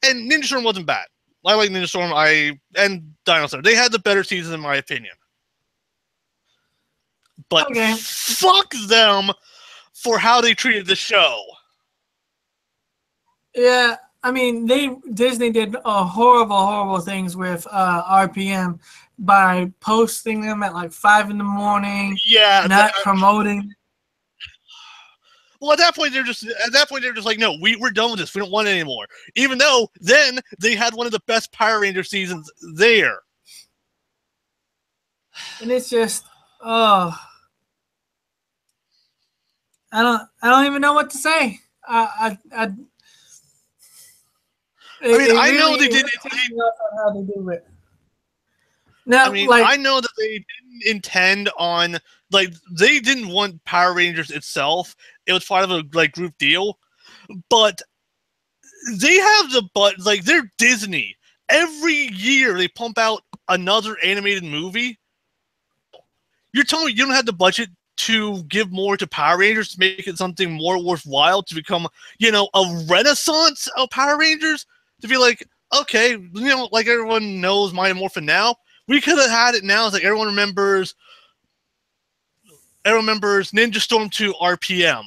and Ninja Storm wasn't bad. I like Ninja Storm, and Dinosaur. They had the better seasons, in my opinion. But fuck them for how they treated the show. Yeah, I mean, Disney did horrible things with RPM by posting them at like 5 in the morning. Yeah, not promoting. Well, at that point they're just like, no, we're done with this. We don't want it anymore. Even though then they had one of the best Power Ranger seasons there. And it's just, I don't even know what to say. I know they did how they do it. Now, I mean, I know that they didn't intend on, like, they didn't want Power Rangers itself. It was part of a group deal, but they have they're Disney. Every year they pump out another animated movie. You're telling me you don't have the budget to give more to Power Rangers to make it something more worthwhile to become, a renaissance of Power Rangers? To be like, okay, like everyone knows Mighty Morphin now. We could have had it now. It's like everyone remembers Ninja Storm 2 RPM.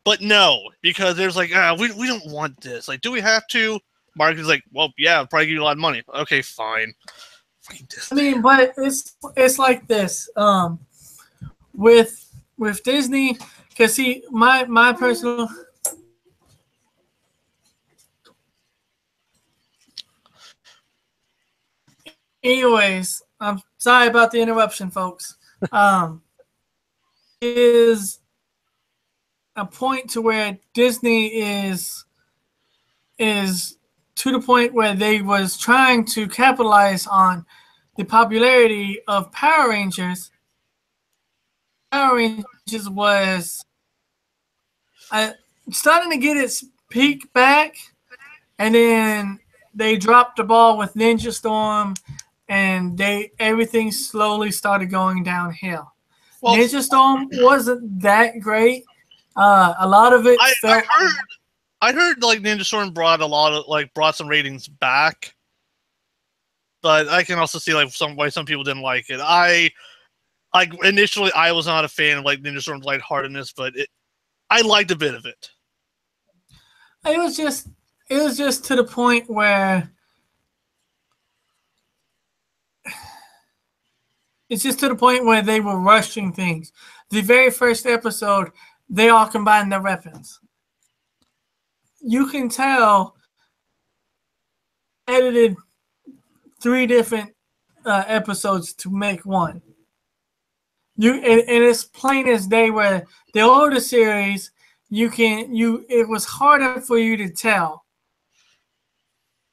But no, because there's like, we don't want this. Like, do we have to? Mark is like, well, yeah, probably give you a lot of money. Okay, fine. I mean, but it's like this. With Disney, because see, my personal. Anyways, I'm sorry about the interruption, folks. Is a point to where Disney is to the point where they was trying to capitalize on the popularity of Power Rangers. Power Rangers was starting to get its peak back, and then they dropped the ball with Ninja Storm, and everything slowly started going downhill. Well, Ninja Storm wasn't that great. A lot of it felt. I heard like Ninja Storm brought a lot of brought some ratings back, but I can also see like why some people didn't like it. Initially I was not a fan of like Ninja Storm's lightheartedness, but I liked a bit of it. It was just to the point where they were rushing things. The very first episode, they all combined their weapons. You can tell edited 3 different episodes to make one. And it's plain as day where the older series, it was harder for you to tell.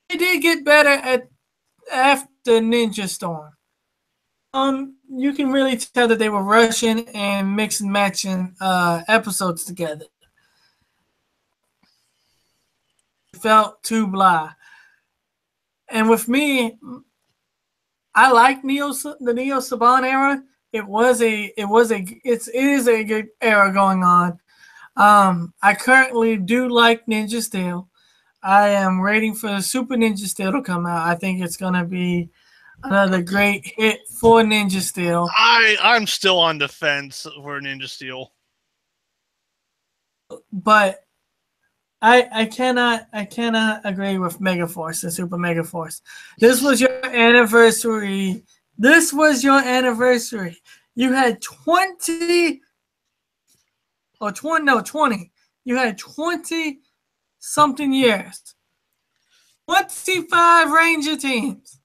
It did get better after Ninja Storm. You can really tell that they were rushing and mixing matching episodes together. It felt too blah. And with me, I like the Neo Saban era. It is a good era going on. I currently do like Ninja Steel. I am waiting for Super Ninja Steel to come out. I think it's gonna be another great hit for Ninja Steel. I'm still on the fence for Ninja Steel, but I cannot agree with Megaforce and Super Megaforce. This was your anniversary. You had 20. You had 20 something years. 25 Ranger teams.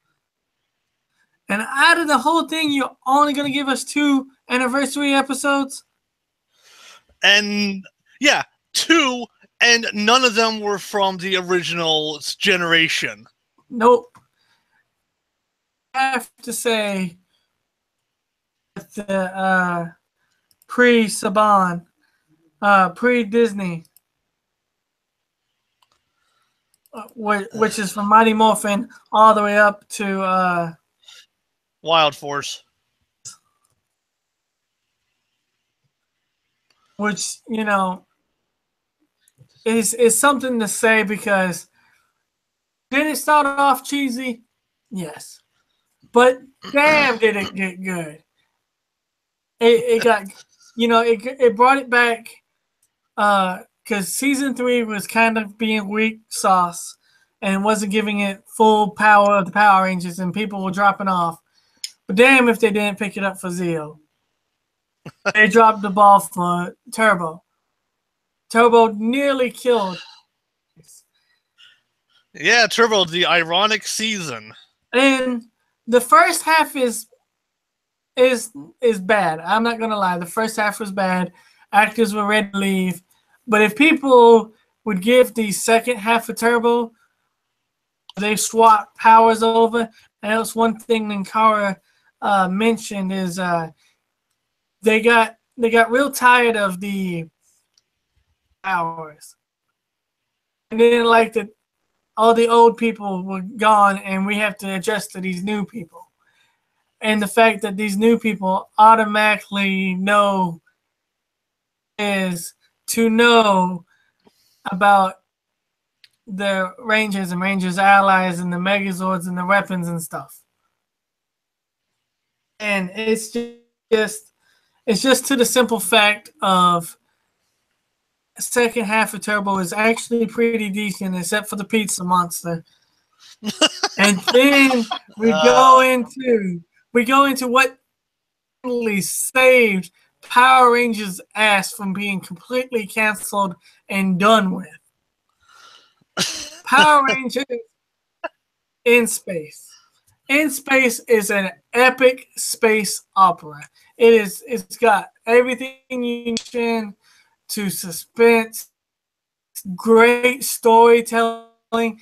And out of the whole thing, you're only going to give us 2 anniversary episodes? And yeah, 2, and none of them were from the original generation. Nope. I have to say the pre-Saban, pre-Disney, which is from Mighty Morphin all the way up to Wild Force. Which, is something to say because did it start off cheesy? Yes. But damn, did it get good. It got, it brought it back because season 3 was kind of being weak sauce and wasn't giving it full power of the Power Rangers and people were dropping off. But damn if they didn't pick it up for Zeo. They dropped the ball for Turbo. Turbo nearly killed. Yeah, Turbo, the ironic season. And the first half is bad. I'm not gonna lie. The first half was bad. Actors were ready to leave. But if people would give the second half of Turbo, they swap powers over. And that's one thing Ninkara mentioned is they got real tired of the powers. And then like all the old people were gone and we have to adjust to these new people. And the fact that these new people automatically know is to know about the Rangers and Rangers allies and the Megazords and the weapons and stuff. And it's just to the simple fact of second half of Turbo is actually pretty decent, except for the pizza monster. And then we go into what really saved Power Rangers' ass from being completely canceled and done with. Power Rangers in Space. In Space is an epic space opera. It's got everything you need to suspense, great storytelling.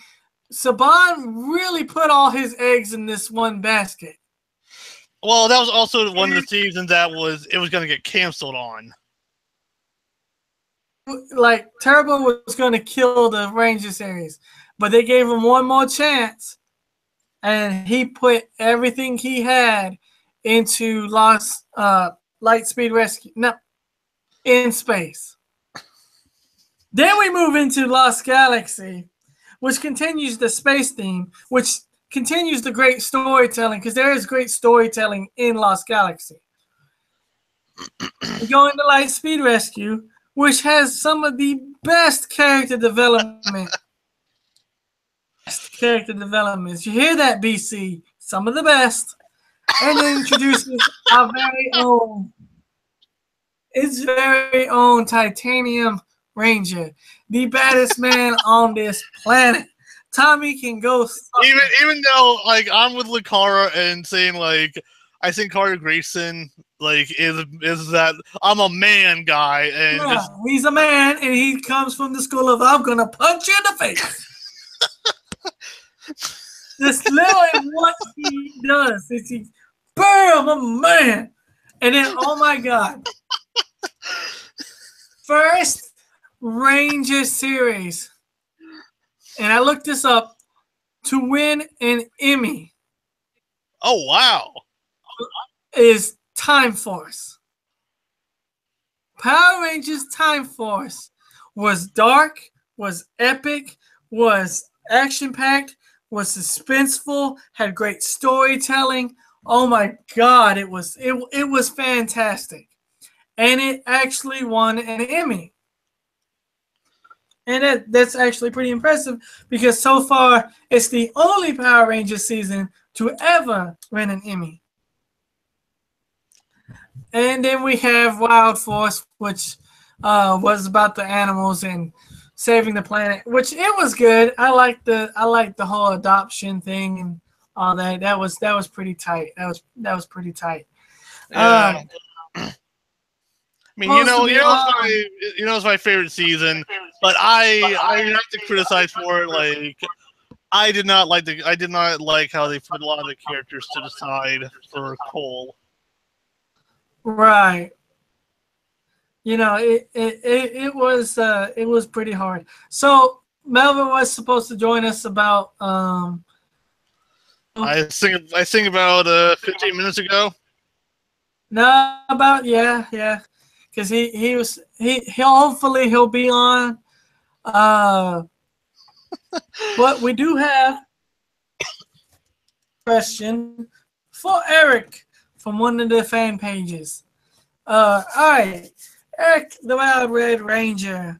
Saban really put all his eggs in this one basket. Well, that was also one of the seasons that it was going to get canceled on. Like, Turbo was going to kill the Ranger series, but they gave him one more chance, and he put everything he had into Lightspeed Rescue. No, in space. Then we move into Lost Galaxy, which continues the space theme, which continues the great storytelling, because there is great storytelling in Lost Galaxy. We go into Lightspeed Rescue, which has some of the best character development. Character developments. You hear that, BC? Some of the best. And it introduces our very own, its very own Titanium Ranger, the baddest man on this planet. Tommy can go. Even though, like, I'm with Lucara and saying, like, I think Carter Grayson, like, is that I'm a man guy, and yeah, he's a man, and he comes from the school of I'm gonna punch you in the face. That's literally what he does. Is he, bam, a man, and then oh my god, first Ranger series, and I looked this up, to win an Emmy. Oh wow! Is Time Force. Power Rangers Time Force was dark, was epic, was action-packed, was suspenseful, had great storytelling. Oh my god, it was fantastic. And it actually won an Emmy. And that's actually pretty impressive, because so far it's the only Power Rangers season to ever win an Emmy. And then we have Wild Force, which was about the animals and saving the planet, which it was good. I liked the whole adoption thing and all that. That was pretty tight. That was pretty tight. Yeah. I mean, it's my favorite season, but I have to criticize for it. Like, I did not like how they put a lot of the characters to the side for Cole. Right. It was pretty hard. So Melvin was supposed to join us about I think about 15 minutes ago. No, about yeah, because he'll hopefully he'll be on. But we do have a question for Eric from one of the fan pages. All right, Eric, the Wild Red Ranger.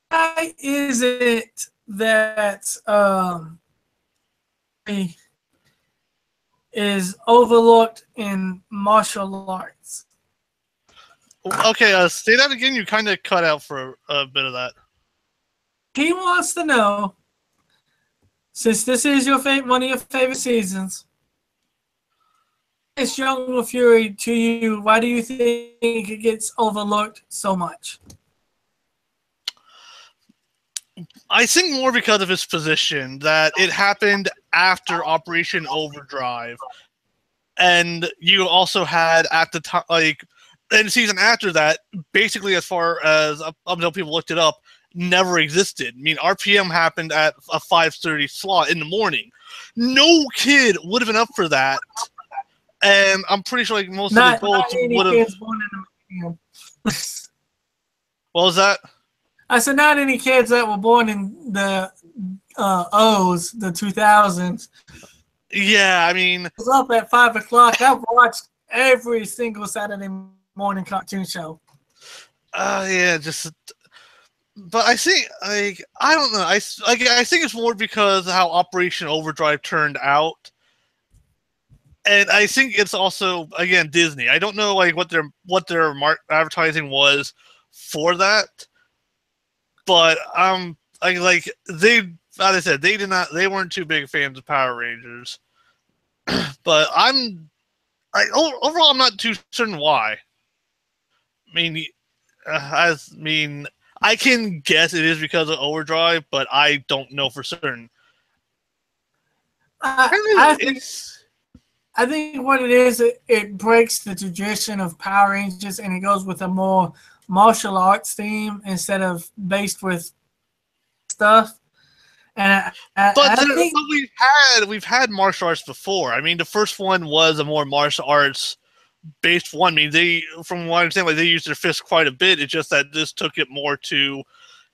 Why is it that he is overlooked in martial arts? Okay, say that again. You kind of cut out for a bit of that. He wants to know, since this is one of your favorite seasons, it's Jungle Fury to you. Why do you think it gets overlooked so much? I think more because of his position, that it happened after Operation Overdrive, and you also had at the time, like, in the season after that, basically as far as up until people looked it up, never existed. I mean, RPM happened at a 5:30 slot in the morning. No kid would have been up for that. And I'm pretty sure, like, most of the adults would have. What was that? I said not any kids that were born in the O's, the 2000s. Yeah, I mean, I was up at 5 o'clock. I've watched every single Saturday morning cartoon show. Yeah, but I think, like, I don't know. I think it's more because of how Operation Overdrive turned out. And I think it's also, again, Disney. I don't know, like, what their advertising was for that, but like they, as I said, they weren't too big fans of Power Rangers. But overall, I'm not too certain why. I mean, I can guess it is because of Overdrive, but I don't know for certain. I think what it is, it breaks the tradition of Power Rangers, and it goes with a more martial arts theme instead of based with stuff. And but we've had martial arts before. I mean, the first one was a more martial arts based one. I mean, they, from what I understand, like they used their fists quite a bit. It's just that this took it more to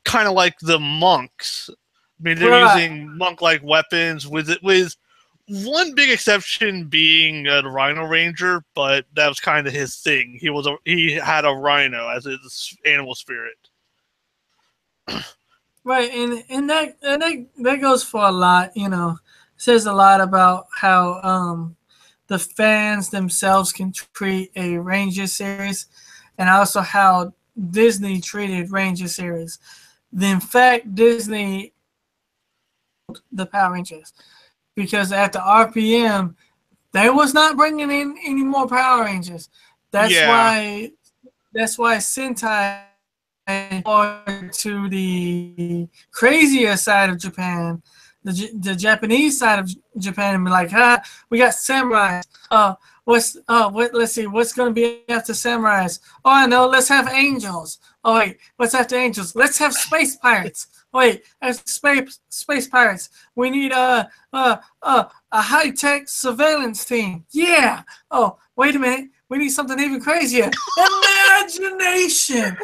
kind of like the monks. I mean, they're using monk-like weapons with one big exception being the Rhino Ranger, but that was kind of his thing. He had a rhino as his animal spirit. Right, and that goes for a lot. You know, it says a lot about how the fans themselves can treat a Ranger series, and also how Disney treated Ranger series. In fact, Disney the Power Rangers because at the RPM they was not bringing in any more Power Rangers. That's why Sentai to the crazier side of Japan, the Japanese side of Japan, and be like, we got samurais. Let's see, what's gonna be after samurais? Oh, I know, let's have angels. Oh wait, what's after angels? Let's have space pirates. Wait, space pirates. We need a high-tech surveillance team. Yeah. Oh, wait a minute. We need something even crazier. Imagination.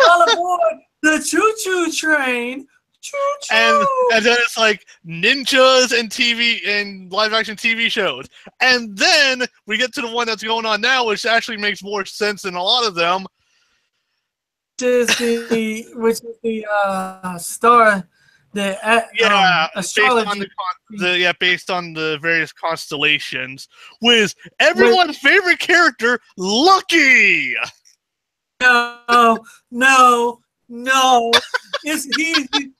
All aboard the choo-choo train. Choo-choo. And then it's like ninjas and TV and live-action TV shows. And then we get to the one that's going on now, which actually makes more sense than a lot of them. Which is the star, the astrology. Based on the various constellations, with everyone's favorite character, Lucky. No. He's the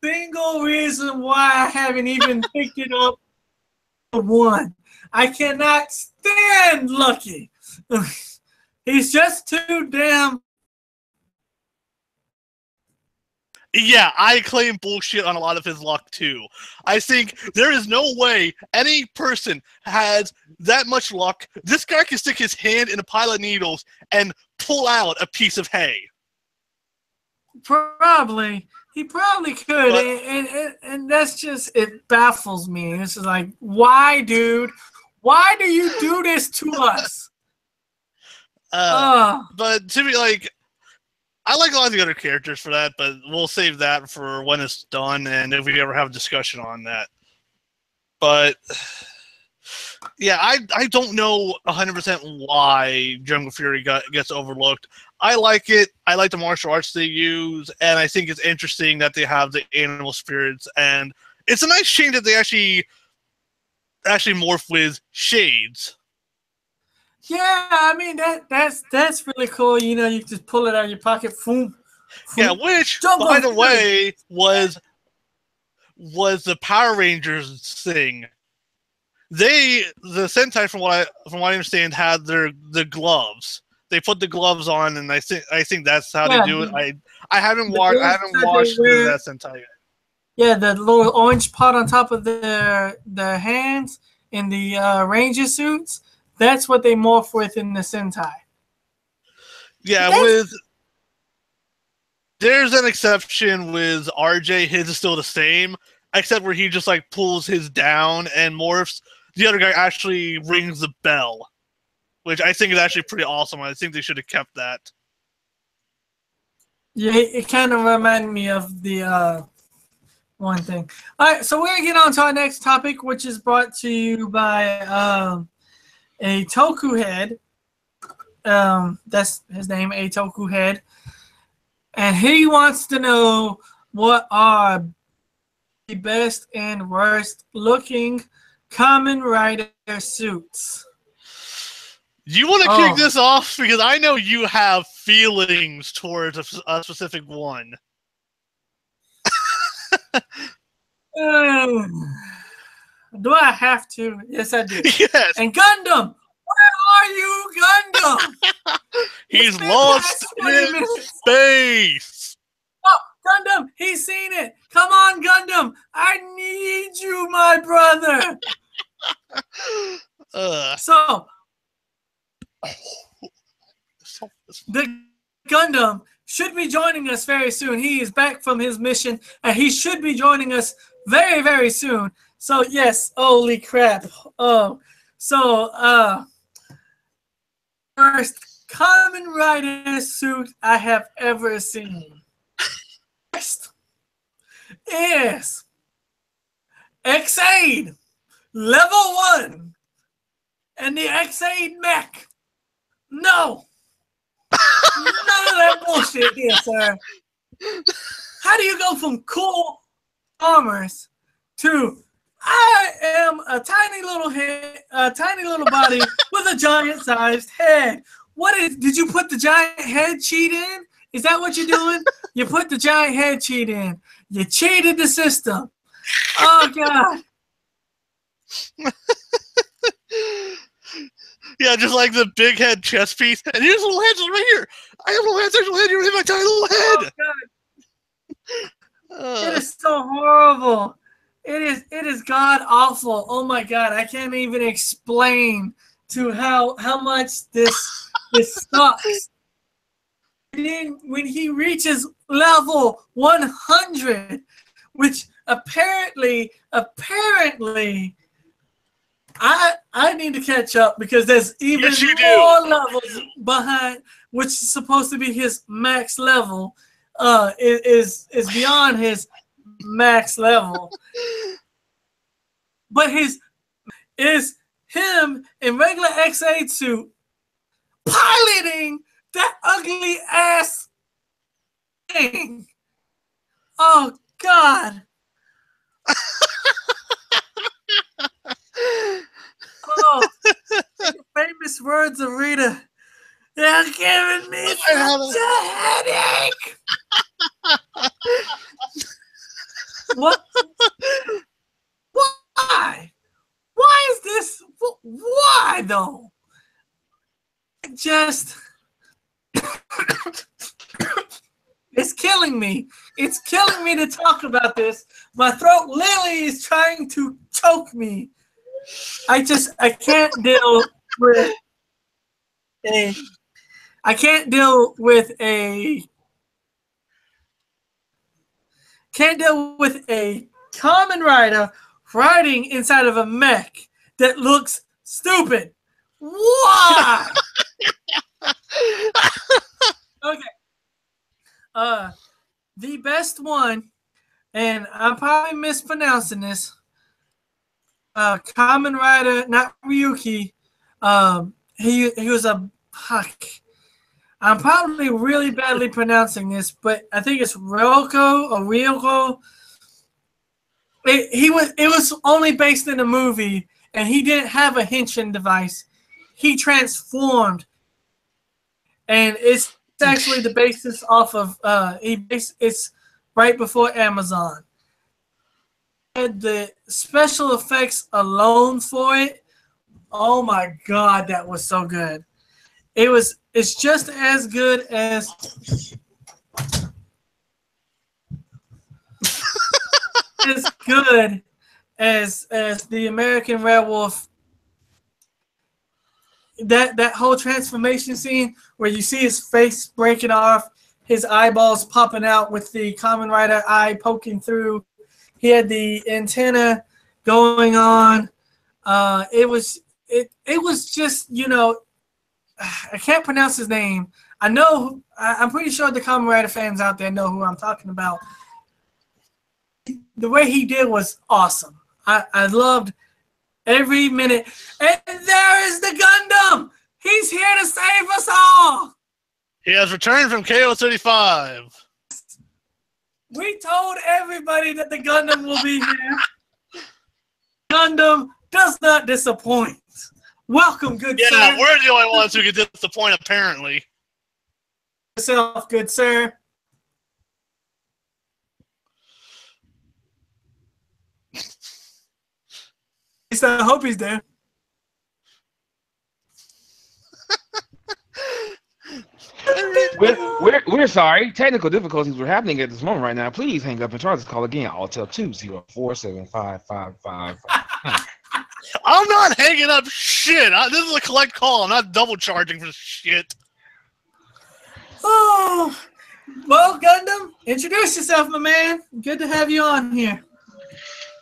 single reason why I haven't even picked it up. One, I cannot stand Lucky. He's just too damn. Yeah, I claim bullshit on a lot of his luck, too. I think there is no way any person has that much luck. This guy can stick his hand in a pile of needles and pull out a piece of hay. Probably. He probably could. And that's just, it baffles me. It's just like, why, dude? Why do you do this to us? But to be like, I like a lot of the other characters for that, but we'll save that for when it's done and if we ever have a discussion on that. But yeah, I don't know 100% why Jungle Fury gets overlooked. I like it. I like the martial arts they use, and I think it's interesting that they have the animal spirits, and it's a nice change that they actually morph with shades. Yeah, I mean that's really cool. You know, you just pull it out of your pocket. Boom. Yeah, which by the way was the Power Rangers thing. The Sentai, from what I understand, had the gloves. They put the gloves on, and I think that's how they do it. I haven't watched that Sentai yet. Yeah, the little orange pot on top of their hands in the Ranger suits. That's what they morph with in the Sentai. Yeah, there's an exception with RJ. His is still the same, except where he just like pulls his down and morphs. The other guy actually rings the bell, which I think is actually pretty awesome. I think they should have kept that. Yeah, it kind of reminded me of the one thing. All right, so we're going to get on to our next topic, which is brought to you by a Toku head. That's his name, a Toku head. And he wants to know what are the best and worst looking Kamen Rider suits. You want to kick this off? Because I know you have feelings towards a specific one. Do I have to? Yes, I do. Yes. And Gundam! Where are you, Gundam? He's lost in space. Oh, Gundam! He's seen it! Come on, Gundam! I need you, my brother! So, the Gundam should be joining us very soon. He is back from his mission, and he should be joining us very, very soon. So, yes, holy crap. Oh, so, worst Kamen Rider suit I have ever seen. Next is X-Aid Level 1 and the X-Aid mech. No. None of that bullshit here, sir. How do you go from cool armors to I am a tiny little head, a tiny little body with a giant-sized head? Did you put the giant head cheat in? Is that what you're doing? You put the giant head cheat in. You cheated the system. Oh, God. Yeah, just like the big head chest piece. And here's little heads right here. I have little heads, there's a little head, you're in my tiny little head. Oh, God. It is so horrible. It is god awful. Oh my God, I can't even explain to how much this sucks. And then when he reaches level 100, which apparently I need to catch up because there's even more levels behind, which is supposed to be his max level. Is beyond his max level. But is him in regular X-Aid suit piloting that ugly ass thing. Oh God. Oh, famous words of Rita. They're giving me such a headache. What? Why? Why is this? Why though? Just it's killing me. It's killing me to talk about this. My throat literally is trying to choke me. I can't deal with a Kamen Rider riding inside of a mech that looks stupid. Why? Okay. The best one, and I'm probably mispronouncing this. Kamen Rider, not Ryuki. He was a fuck. I'm probably really badly pronouncing this, but I think it's Ryoko or Ryoko. It was only based in a movie, and he didn't have a henshin device. He transformed, and it's actually the basis off of it's right before Amazon. And the special effects alone for it, oh my God, that was so good. It's just as good as the American Werewolf. That whole transformation scene where you see his face breaking off, his eyeballs popping out with the Kamen Rider eye poking through. He had the antenna going on. It was just, you know, I can't pronounce his name. I'm pretty sure the Kamen Rider fans out there know who I'm talking about. The way he did was awesome. I loved every minute. And there is the Gundam! He's here to save us all! He has returned from KO35. We told everybody that the Gundam will be here. Gundam does not disappoint. Welcome, good sir. Yeah, we're the only ones who can disappoint, apparently. Yourself, good sir. At least I hope he's there. We're sorry. Technical difficulties were happening at this moment right now. Please hang up and try this call again. I'll tell 204-7555. I'm not hanging up shit. This is a collect call. I'm not double charging for shit. Oh, well, Gundam, introduce yourself, my man. Good to have you on here.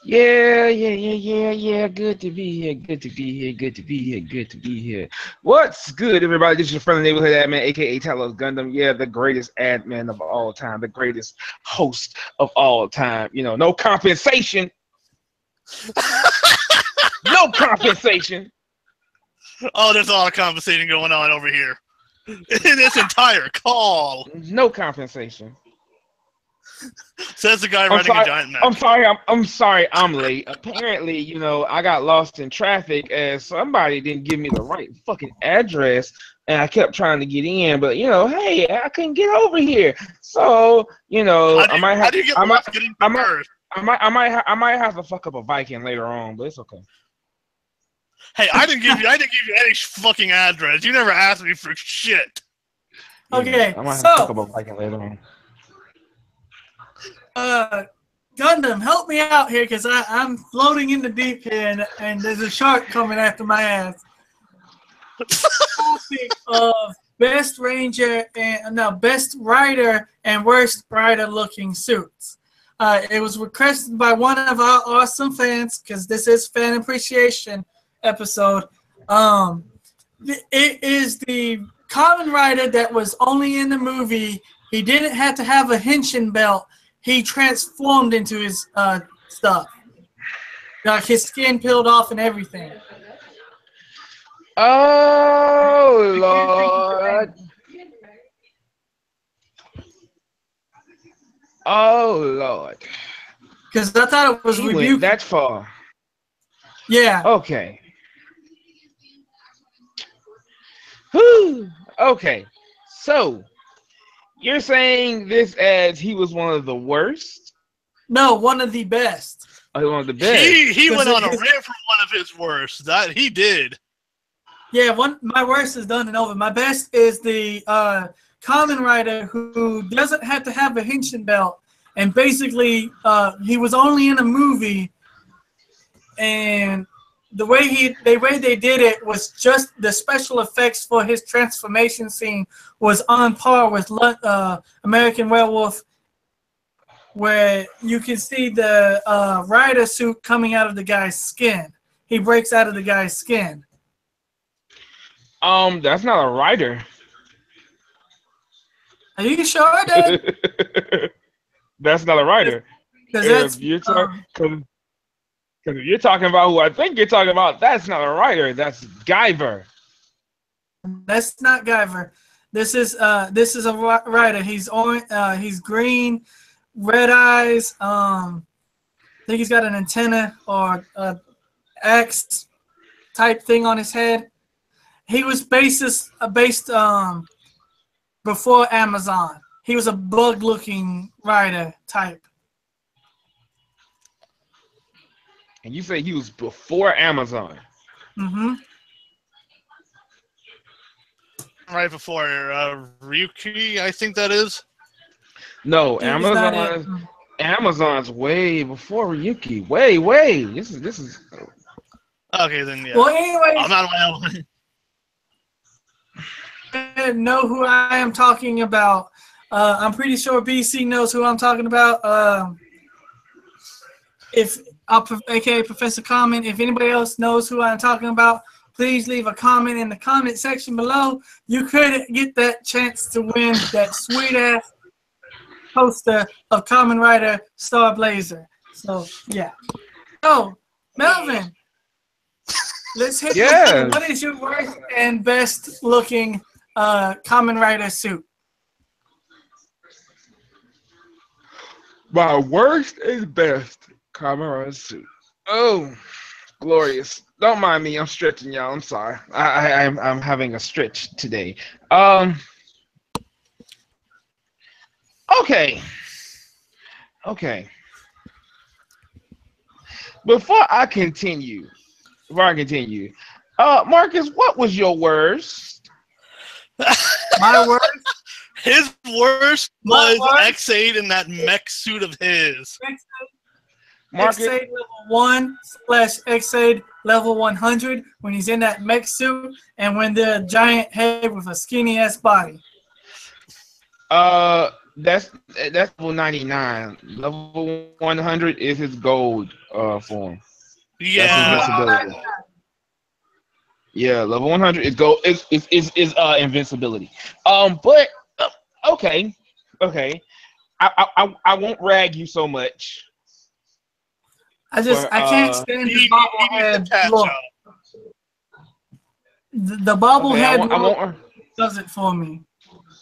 Yeah. Good to be here. Good to be here. Good to be here. Good to be here. What's good, everybody? This is your friendly neighborhood admin, aka Talos Gundam. Yeah, the greatest admin of all time, the greatest host of all time. You know, no compensation. No compensation. Oh, there's a lot of conversating going on over here. In this entire call. No compensation. Says the guy riding a giant mech. I'm sorry. I'm late. Apparently, you know, I got lost in traffic as somebody didn't give me the right fucking address, and I kept trying to get in, but you know, hey, I couldn't get over here. So, you know, I might have to fuck up a Viking later on, but it's okay. Hey, I didn't give you any fucking address. You never asked me for shit. Okay, I might have to fuck up a Viking later on. Gundam, help me out here because I'm floating in the deep here and there's a shark coming after my ass. Topic of best ranger and best rider and worst rider looking suits. It was requested by one of our awesome fans because this is fan appreciation episode. It is the Kamen Rider that was only in the movie. He didn't have to have a henshin belt. He transformed into his stuff. Like his skin peeled off and everything. Oh, Lord. Oh, Lord. Because I thought it was He went that far. Yeah. Okay. Whew. Okay. So, you're saying this as he was one of the worst? No, one of the best. Oh, one of the best. He went on a rant for one of his worst. That he did. Yeah, my worst is done and over. My best is the Kamen Rider who doesn't have to have a henshin belt, and basically he was only in a movie, and the way they did it was just the special effects for his transformation scene was on par with American Werewolf, where you can see the rider suit coming out of the guy's skin. He breaks out of the guy's skin. That's not a rider. Are you sure, dude? That's not a rider. Because you're talking about who I think you're talking about, that's not a rider. That's Guyver. That's not Guyver. This is a rider. He's orange. He's green, red eyes. I think he's got an antenna or a axe type thing on his head. He was based before Amazon. He was a bug-looking rider type. And you say he was before Amazon? Mm-hmm. Right before Ryuki, I think that is. No, Amazon's way before Ryuki. Way. This is. Okay, then yeah. Well, anyway, I'm not my own. Know who I am talking about. I'm pretty sure BC knows who I'm talking about. AKA Professor Comment, if anybody else knows who I'm talking about, please leave a comment in the comment section below. You could get that chance to win that sweet ass poster of Kamen Rider Star Blazer. So yeah. So Melvin, let's hit. Yeah. What is your worst and best looking Kamen Rider suit? My worst and best Kamen Rider suit. Oh, glorious. Don't mind me. I'm stretching, y'all. I'm sorry. I'm having a stretch today. Okay. Before I continue, Marcus, what was your worst? My worst? His worst was X8 in that mech suit of his. X8 level 1/X8 level 100 when he's in that mech suit and when they're a giant head with a skinny ass body. That's level 99. Level 100 is his gold form. That's Yeah. invincibility. Yeah, level 100 is go is invincibility. But okay, okay. I won't rag you so much for I can't stand the He needs to bobblehead catch look. up. The okay. bobblehead I look won't does it for me.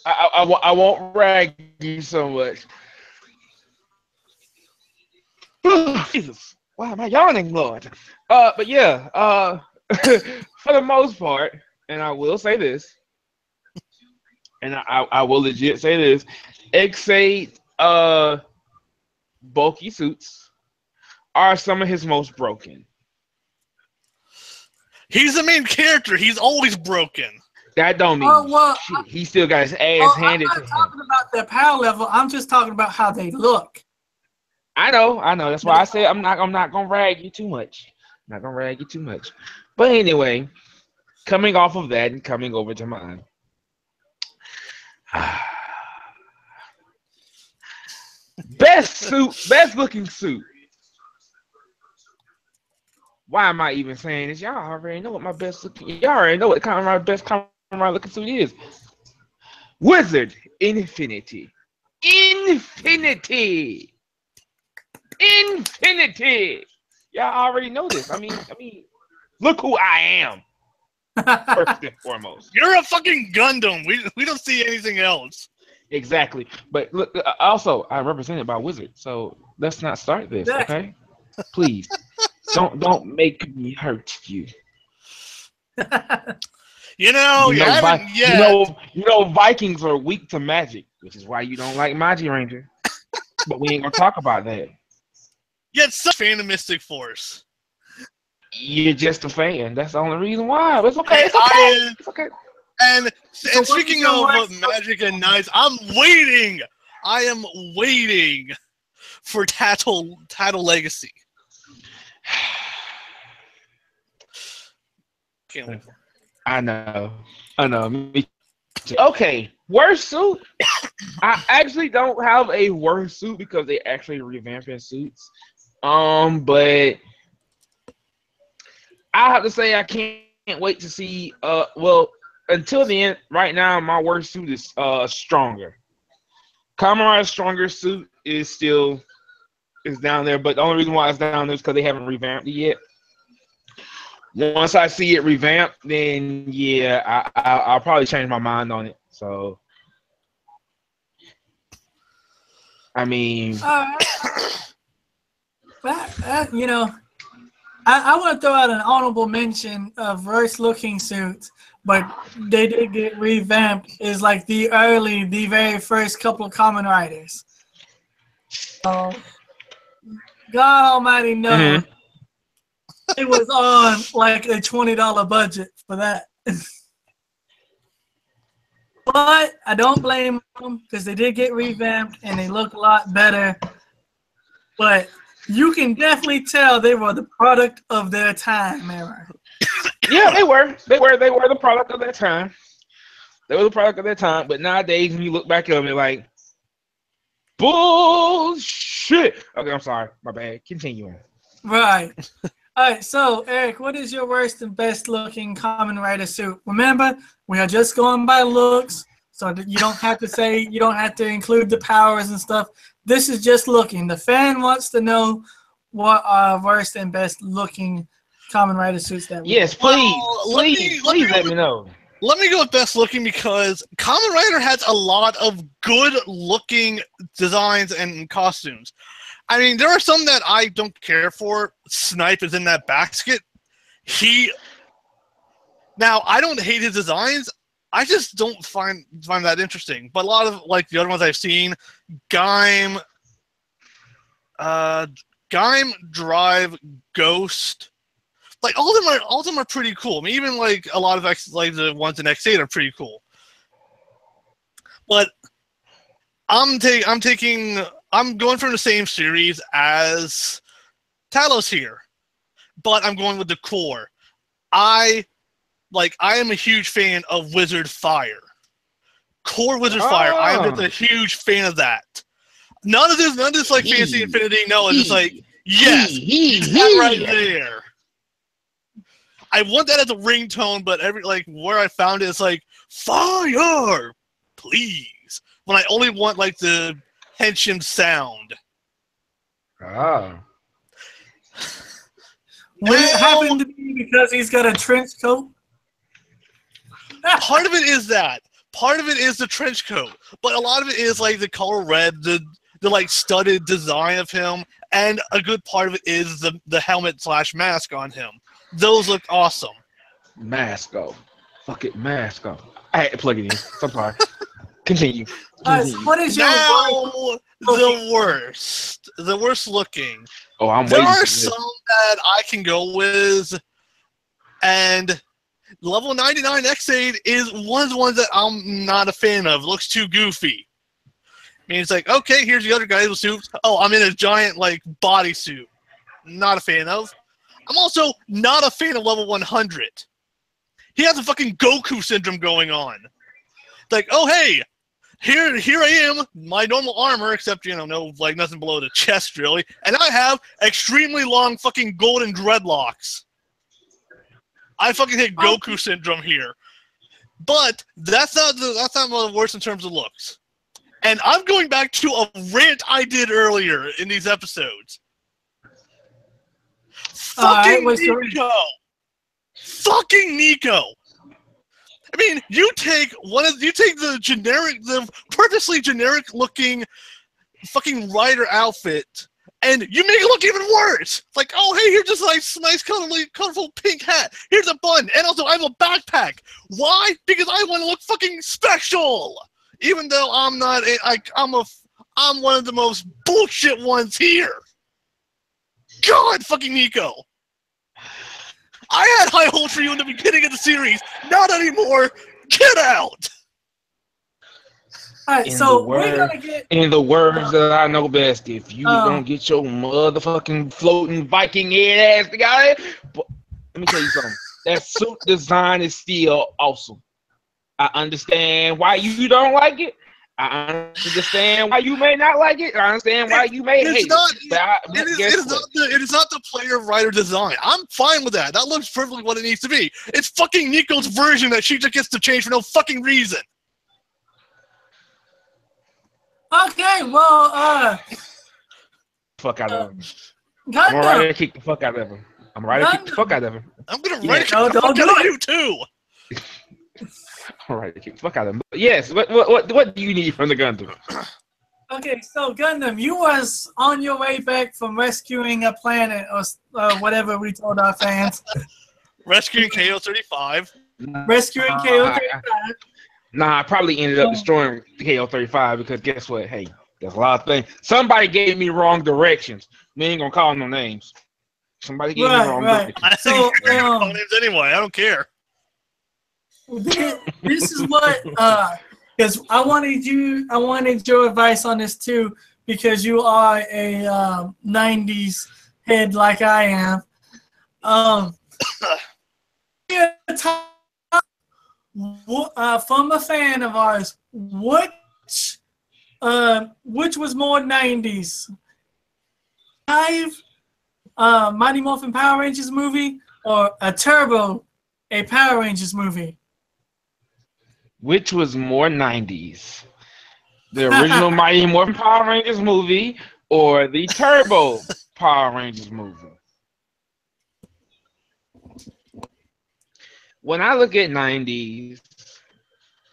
I won't rag you so much. Jesus, why am I yawning, Lord? But yeah, for the most part, and I will say this, and I will legit say this, X8 bulky suits are some of his most broken. He's the main character. He's always broken. That don't Oh mean well, shit. He still got his ass oh, I'm handed to not him. talking about their power level. I'm just talking about how they look. I know. That's why I said I'm not gonna rag you too much. I'm not gonna rag you too much. But anyway, coming off of that and coming over to mine. Best looking suit. Why am I even saying this? Y'all already know what my best looking. Y'all already know what kind of my best kind of my looking suit is. Wizard Infinity. Infinity. Infinity. Y'all already know this. I mean, look who I am. First and foremost. You're a fucking Gundam. We don't see anything else. Exactly. But look, also I'm represented by Wizard, so let's not start this, okay? Please. Don't make me hurt you. You know, you haven't yet. You know Vikings are weak to magic, which is why you don't like Magi Ranger. But we ain't gonna talk about that. Yet such fan of Mystic Force. You're just a fan. That's the only reason why. But it's okay. It's okay. And So speaking of magic and knights, I am waiting for Tattle Legacy. Can't wait. I know. Me too. Okay, worst suit. I actually don't have a worst suit because they actually revamping suits. But I have to say I can't wait to see. Well, until the end. Right now, my worst suit is stronger. Kamara's stronger suit is down there, but the only reason why it's down there is because they haven't revamped it yet. Once I see it revamped, then yeah, I'll probably change my mind on it. So, I mean, you know, I want to throw out an honorable mention of worst looking suits, but they did get revamped. Is like the very first couple of Kamen Riders. So, God Almighty knows. It was on like a $20 budget for that. But I don't blame them because they did get revamped and they look a lot better. But you can definitely tell they were the product of their time era. Yeah, they were. They were the product of their time. They were the product of their time. But nowadays, when you look back at them, you're like, bullshit. Okay, I'm sorry. My bad. Continue on. Right. All right, so Eric, what is your worst and best looking Kamen Rider suit? Remember, we are just going by looks, so that you don't have to include the powers and stuff. This is just looking. The fan wants to know what are worst and best looking Kamen Rider suits that we Yes, please, please let me know. Let me go with best looking because Kamen Rider has a lot of good looking designs and costumes. I mean, there are some that I don't care for. Snipe is in that basket. Now, I don't hate his designs. I just don't find that interesting. But a lot of like the other ones I've seen, Gaim, Drive, Ghost, like all of them are pretty cool. I mean, even like a lot of like the ones in X8 are pretty cool. But I'm going from the same series as Talos here, but I'm going with the core. I am a huge fan of Wizard Fire. Core Wizard Fire. I am just a huge fan of that. None of this like Fantasy Infinity. No, it's just like, yes, that right there. I want that as a ringtone, but where I found it, it's like, fire, please. When I only want like the henshin sound. Ah. Would it happen to be because he's got a trench coat? Part of it is that. Part of it is the trench coat, but a lot of it is like the color red, the like studded design of him, and a good part of it is the helmet / mask on him. Those look awesome. Mask off. Fuck it, mask off. I had to plug it in. I'm sorry. Continue. What is your the worst? The worst looking. Oh, I'm there waiting. There are some that I can go with, and level 99 X8 is one of the ones that I'm not a fan of. It looks too goofy. I mean, it's like, okay, here's the other guy with suit. Oh, I'm in a giant like bodysuit. Not a fan of. I'm also not a fan of level 100. He has a fucking Goku syndrome going on. Like, oh hey, here I am, my normal armor, except no like nothing below the chest really, and I have extremely long fucking golden dreadlocks. I fucking hit Goku syndrome here. But that's not the worst in terms of looks. And I'm going back to a rant I did earlier in these episodes. Fucking Nico! Fucking Nico! I mean, you take the purposely generic looking fucking rider outfit, and you make it look even worse. It's like, oh hey, here's this nice colorful pink hat. Here's a bun, and also I have a backpack. Why? Because I want to look fucking special. Even though I'm not, I'm one of the most bullshit ones here. God, fucking Nico. I had high hopes for you in the beginning of the series. Not anymore. Get out. All right, so we're gonna get. In the words that I know best, if you don't get your motherfucking floating Viking head ass together, but let me tell you something. That suit design is still awesome. I understand why you don't like it. I understand why you may not like it. I understand why you may hate it. It is not the player writer design. I'm fine with that. That looks perfectly what it needs to be. It's fucking Nico's version that she just gets to change for no fucking reason. Okay, well, fuck out of him. I'm ready to kick the fuck out of him. I'm ready to kick the fuck out of him. I'm gonna ready to kick the fuck out of you too. All right, kick the fuck out of him. But yes, what do you need from the Gundam? Okay, so Gundam, you was on your way back from rescuing a planet or whatever we told our fans. Rescuing KO-35. Rescuing KO-35. Nah, I probably ended up destroying KO-35 because guess what? Hey, there's a lot of things. Somebody gave me wrong directions. We ain't gonna call no names. Somebody gave me wrong directions. I think you're gonna call names anyway. I don't care. This is what because I wanted your advice on this too, because you are a 90s head like I am. From a fan of ours, which was more 90s? Mighty Morphin Power Rangers movie or a Turbo, a Power Rangers movie? Which was more 90s? The original Mighty Morphin Power Rangers movie or the Turbo Power Rangers movie? When I look at 90s,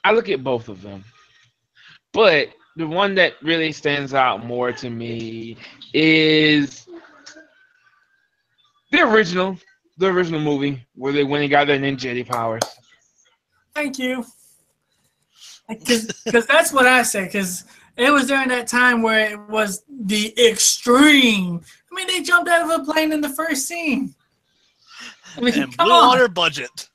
I look at both of them. But the one that really stands out more to me is the original movie where they went and got their ninja powers. Thank you. Because that's what I say. Because it was during that time where it was the extreme. I mean, they jumped out of a plane in the first scene. I mean, and blew on their budget.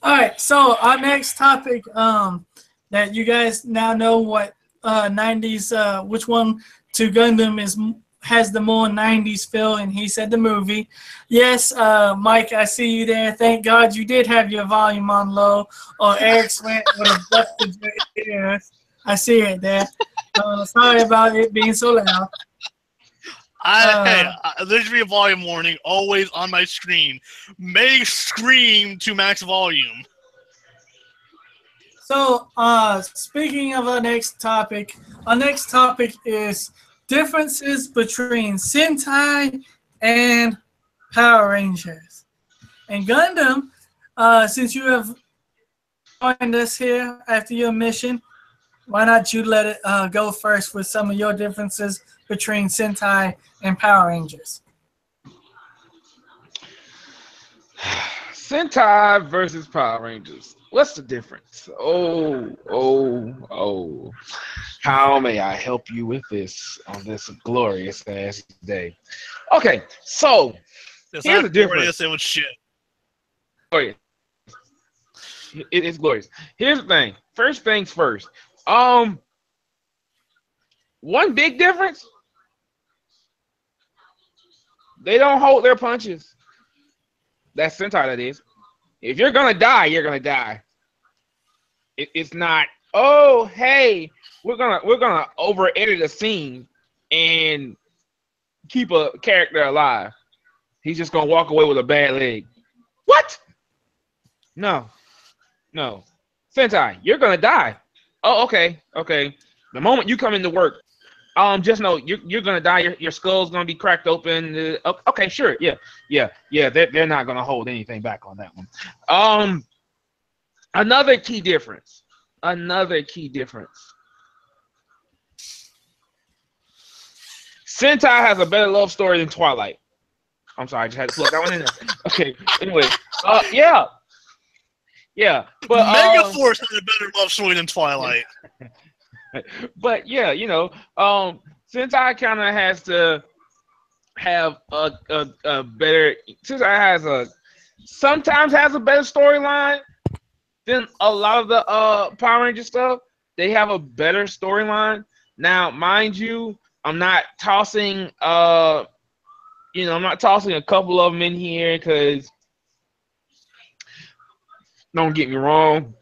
All right, so our next topic, that you guys now know what 90s, which one to Gundam is has the more 90s feel, and he said the movie. Yes, Mike, I see you there. Thank God you did have your volume on low, or Eric's went would have busted your ears. I see it there. Sorry about it being so loud. Hey, there should be a volume warning always on my screen. May scream to max volume. So, speaking of our next topic is differences between Sentai and Power Rangers. And Gundam, since you have joined us here after your mission, why not you let it go first with some of your differences between Sentai and Power Rangers? Sentai versus Power Rangers. What's the difference? How may I help you with this on this glorious ass day? Okay, so here's the difference. It was shit. Glorious. It is glorious. Here's the thing. First things first. One big difference. They don't hold their punches. That's Sentai, that is. If you're gonna die, you're gonna die. It's not, oh hey, we're gonna over edit a scene and keep a character alive. He's just gonna walk away with a bad leg. What? No. Sentai, you're gonna die. Oh, okay. The moment you come into work, just know you're gonna die. Your skull's gonna be cracked open. Okay, sure, yeah. They're not gonna hold anything back on that one. Another key difference. Sentai has a better love story than Twilight. I'm sorry, I just had to plug that one in there. Okay. Anyway, yeah. But Megaforce has a better love story than Twilight. But yeah, Sentai kind of has to have a better. Sentai sometimes has a better storyline than a lot of the Power Ranger stuff. They have a better storyline. Now, mind you, I'm not tossing a couple of them in here because don't get me wrong,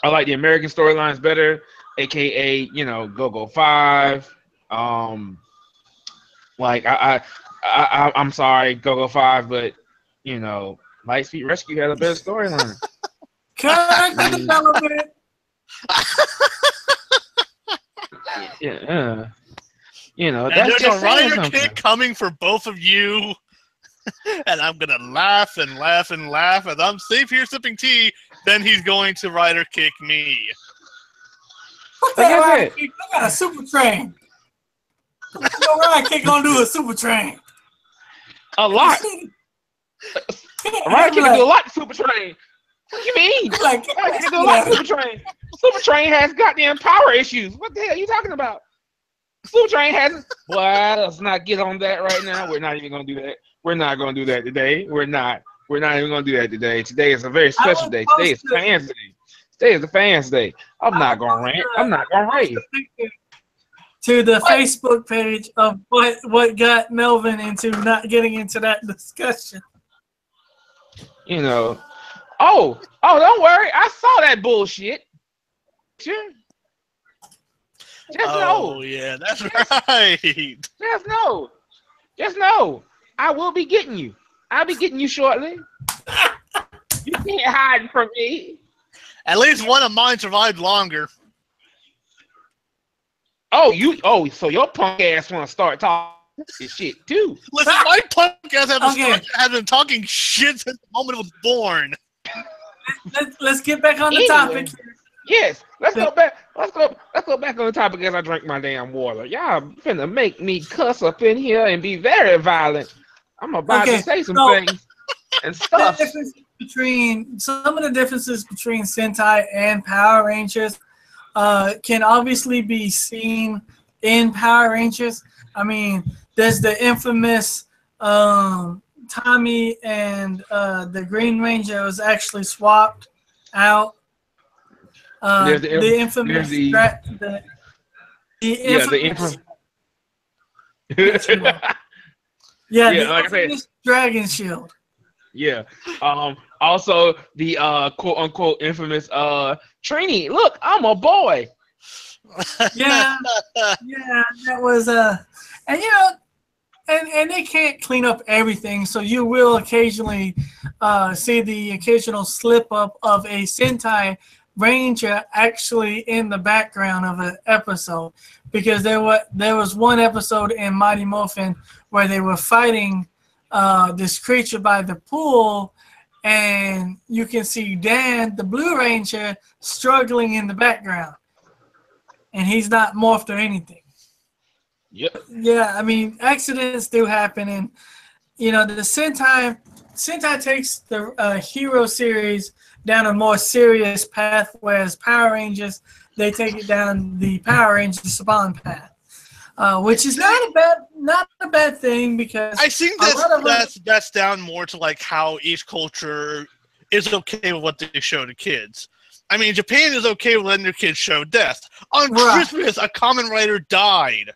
I like the American storylines better, aka Go-Go 5. I'm sorry, Go-Go 5, but Lightspeed Rescue had a better storyline. Character development. Yeah. And that's there's just a rider something. kick coming for both of you. And I'm gonna laugh and laugh and laugh as I'm safe here sipping tea. Then he's going to rider kick me. What the hell? I got a super train. No rider kick gonna do a super train. A lot. A rider kick can do a lot to super train. What do you mean? Can do a lot to super train. Super train has goddamn power issues. What the hell are you talking about? Super train hasn't. Well, let's not get on that right now. We're not even gonna do that. We're not gonna do that today. We're not even gonna do that today. Today is a very special day. Today is Fans Day. Today is the Fans Day. I'm not gonna rant. I'm not gonna rave. To the Facebook page of what got Melvin into not getting into that discussion. Oh, don't worry. I saw that bullshit. Sure. Oh, yeah, that's right. Just know. I will be getting you. I'll be getting you shortly. You can't hide from me. At least one of mine survived longer. So your punk ass want to start talking this shit too. Listen, my punk ass has been talking shit since the moment it was born. Let's get back on the topic. Yes, let's go back. Let's go back on the topic as I drink my damn water. Y'all finna make me cuss up in here and be very violent. I'm about to say some things and stuff. Some of the differences between Sentai and Power Rangers can obviously be seen in Power Rangers. I mean, there's the infamous Tommy and the Green Ranger was actually swapped out. The infamous Yes, you will. Yeah, Yeah, the like I said, infamous Dragon Shield. yeah. Also the quote unquote infamous Trini, look, I'm a boy. Yeah, yeah, that was and and they can't clean up everything, so you will occasionally see the occasional slip up of a Sentai Ranger actually in the background of an episode, because there was one episode in Mighty Morphin where they were fighting this creature by the pool, and you can see Dan, the Blue Ranger, struggling in the background, and he's not morphed or anything. Yep. Yeah, I mean, accidents do happen, and the Sentai takes the hero series down a more serious path, whereas Power Rangers, they take it down the Power Rangers Spawn path, which is not a bad thing, because I think that's down more to like how each culture is okay with what they show to kids. I mean, Japan is okay with letting their kids show death. On Christmas, a Kamen Rider died.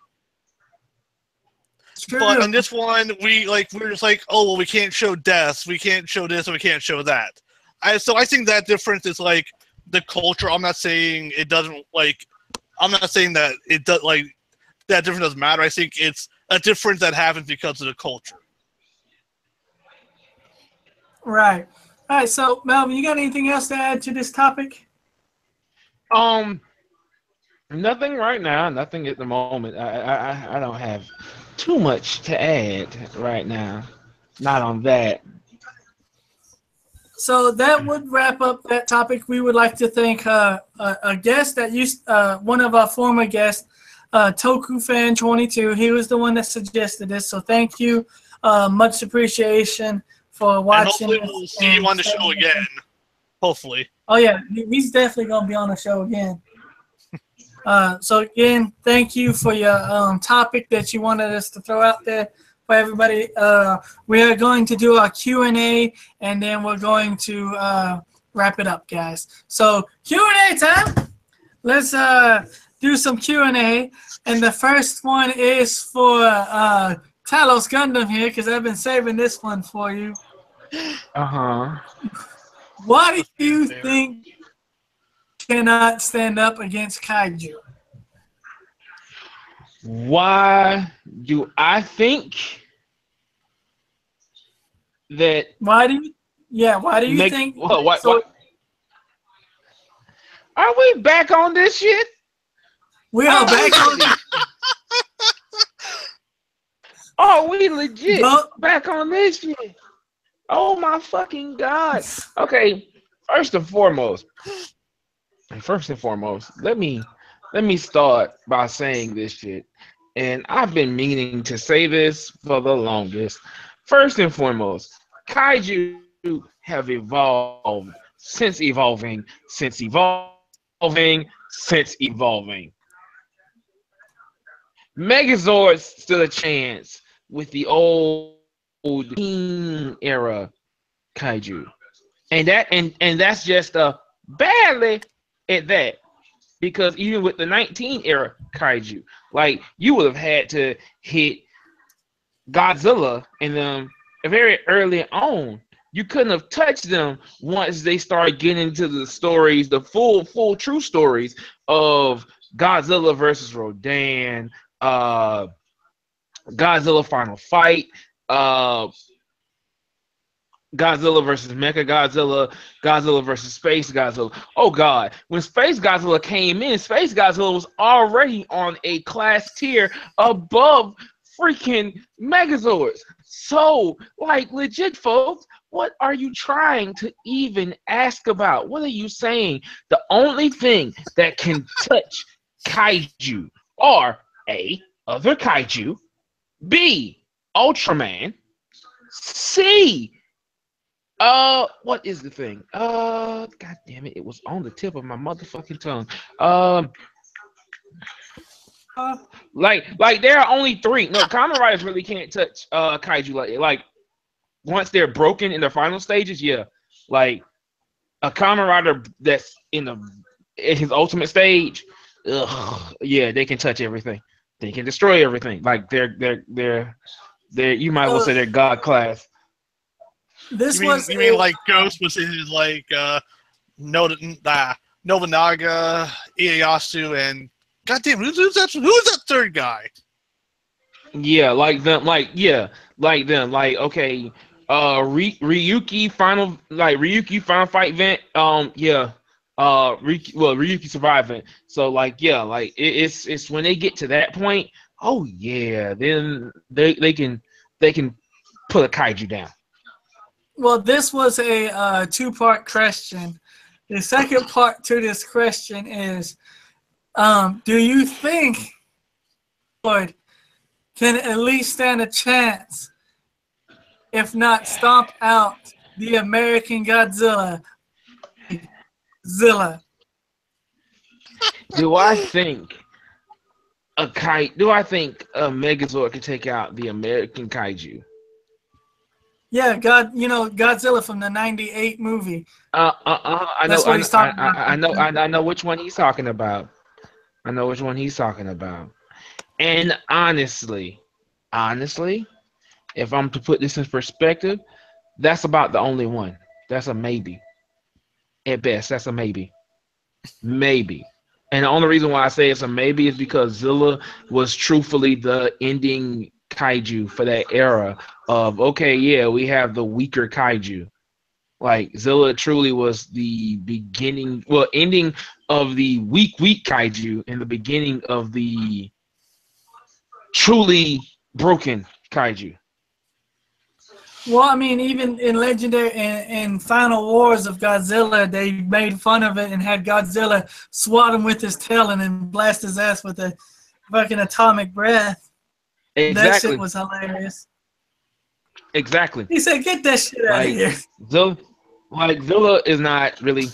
But on this one, we're just like, oh well, we can't show deaths, we can't show this, and we can't show that. So I think that difference is like the culture. I'm not saying it doesn't I'm not saying that it does that difference doesn't matter. I think it's a difference that happens because of the culture. Right. All right. So Melvin, you got anything else to add to this topic? Nothing right now. Nothing at the moment. I don't have too much to add right now. Not on that. So that would wrap up that topic. We would like to thank a guest that one of our former guests, TokuFan22. He was the one that suggested this. So thank you. Much appreciation for watching. And hopefully we'll see you on the show again. Hopefully. Oh yeah, he's definitely gonna be on the show again. So again, thank you for your topic that you wanted us to throw out there for everybody. We are going to do our Q&A, and then we're going to wrap it up, guys. So Q&A time. Let's do some Q&A, and the first one is for Talos Gundam here, because I've been saving this one for you. Why do you think cannot stand up against kaiju? Why do I think that? Why do you think? What? Are we back on this shit? We are back on. Are we legit back on this shit? Oh my fucking god! Okay, first and foremost, let me start by saying this shit, and I've been meaning to say this for the longest. First and foremost, kaiju have evolved since evolving. Megazords stood a chance with the old teen era kaiju, and that's just barely at that, because even with the 19 era kaiju, like, you would have had to hit Godzilla in them very early on. You couldn't have touched them once they started getting into the stories, the full true stories of Godzilla versus Rodan, Godzilla Final Fight, Godzilla versus Mecha Godzilla, Godzilla versus Space Godzilla. Oh god, when Space Godzilla came in, Space Godzilla was already on a class tier above freaking Megazords. So, like, legit, folks, what are you trying to even ask about? What are you saying? The only thing that can touch kaiju are A, other kaiju, B, Ultraman, C, what is the thing? God damn it, it was on the tip of my motherfucking tongue. Like there are only three. No, Kamen Riders really can't touch kaiju like once they're broken in the final stages. Yeah, like a Kamen Rider that's in his ultimate stage. Yeah, they can touch everything. They can destroy everything. Like they're you might as well say they're God class. This You mean like Ghost was in his like Nobunaga, Ieyasu, and goddamn, who's that third guy? Yeah, like them, like them, like okay, Ryuki final fight event, Ryuki surviving. So like yeah, like it's when they get to that point, oh yeah, then they can put a kaiju down. Well, this was a two-part question. The second part to this question is, do you think Lord can at least stand a chance, if not stomp out the American Godzilla? Do I think Do I think a Megazord can take out the American kaiju? Yeah, Godzilla from the '98 movie. I That's know, what he's talking about. I know which one he's talking about. I know which one he's talking about. And honestly, if I'm to put this in perspective, that's about the only one. That's a maybe. At best, that's a maybe. Maybe. And the only reason why I say it's a maybe is because Zilla was truthfully the ending kaiju for that era of, okay, yeah, we have the weaker kaiju. Like Zilla truly was the ending of the weak kaiju and the beginning of the truly broken kaiju. Well, I mean, even in Legendary and Final Wars of Godzilla, they made fun of it and had Godzilla swat him with his tail and then blast his ass with a fucking atomic breath. That Exactly. shit was hilarious. Exactly. He said, "Get that shit out of here." Zilla is not really.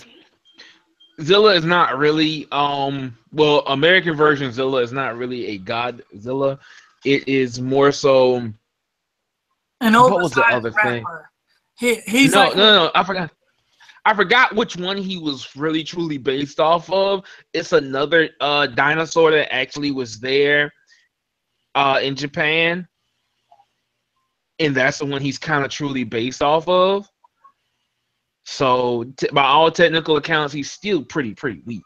Well, American version Zilla is not really a Godzilla. It is more so. An What was the other oversized thing? rapper. He's No, like no. I forgot. I forgot which one he was really truly based off of. It's another dinosaur that actually was there in Japan, and that's the one he's kind of truly based off of. So by all technical accounts, he's still pretty weak.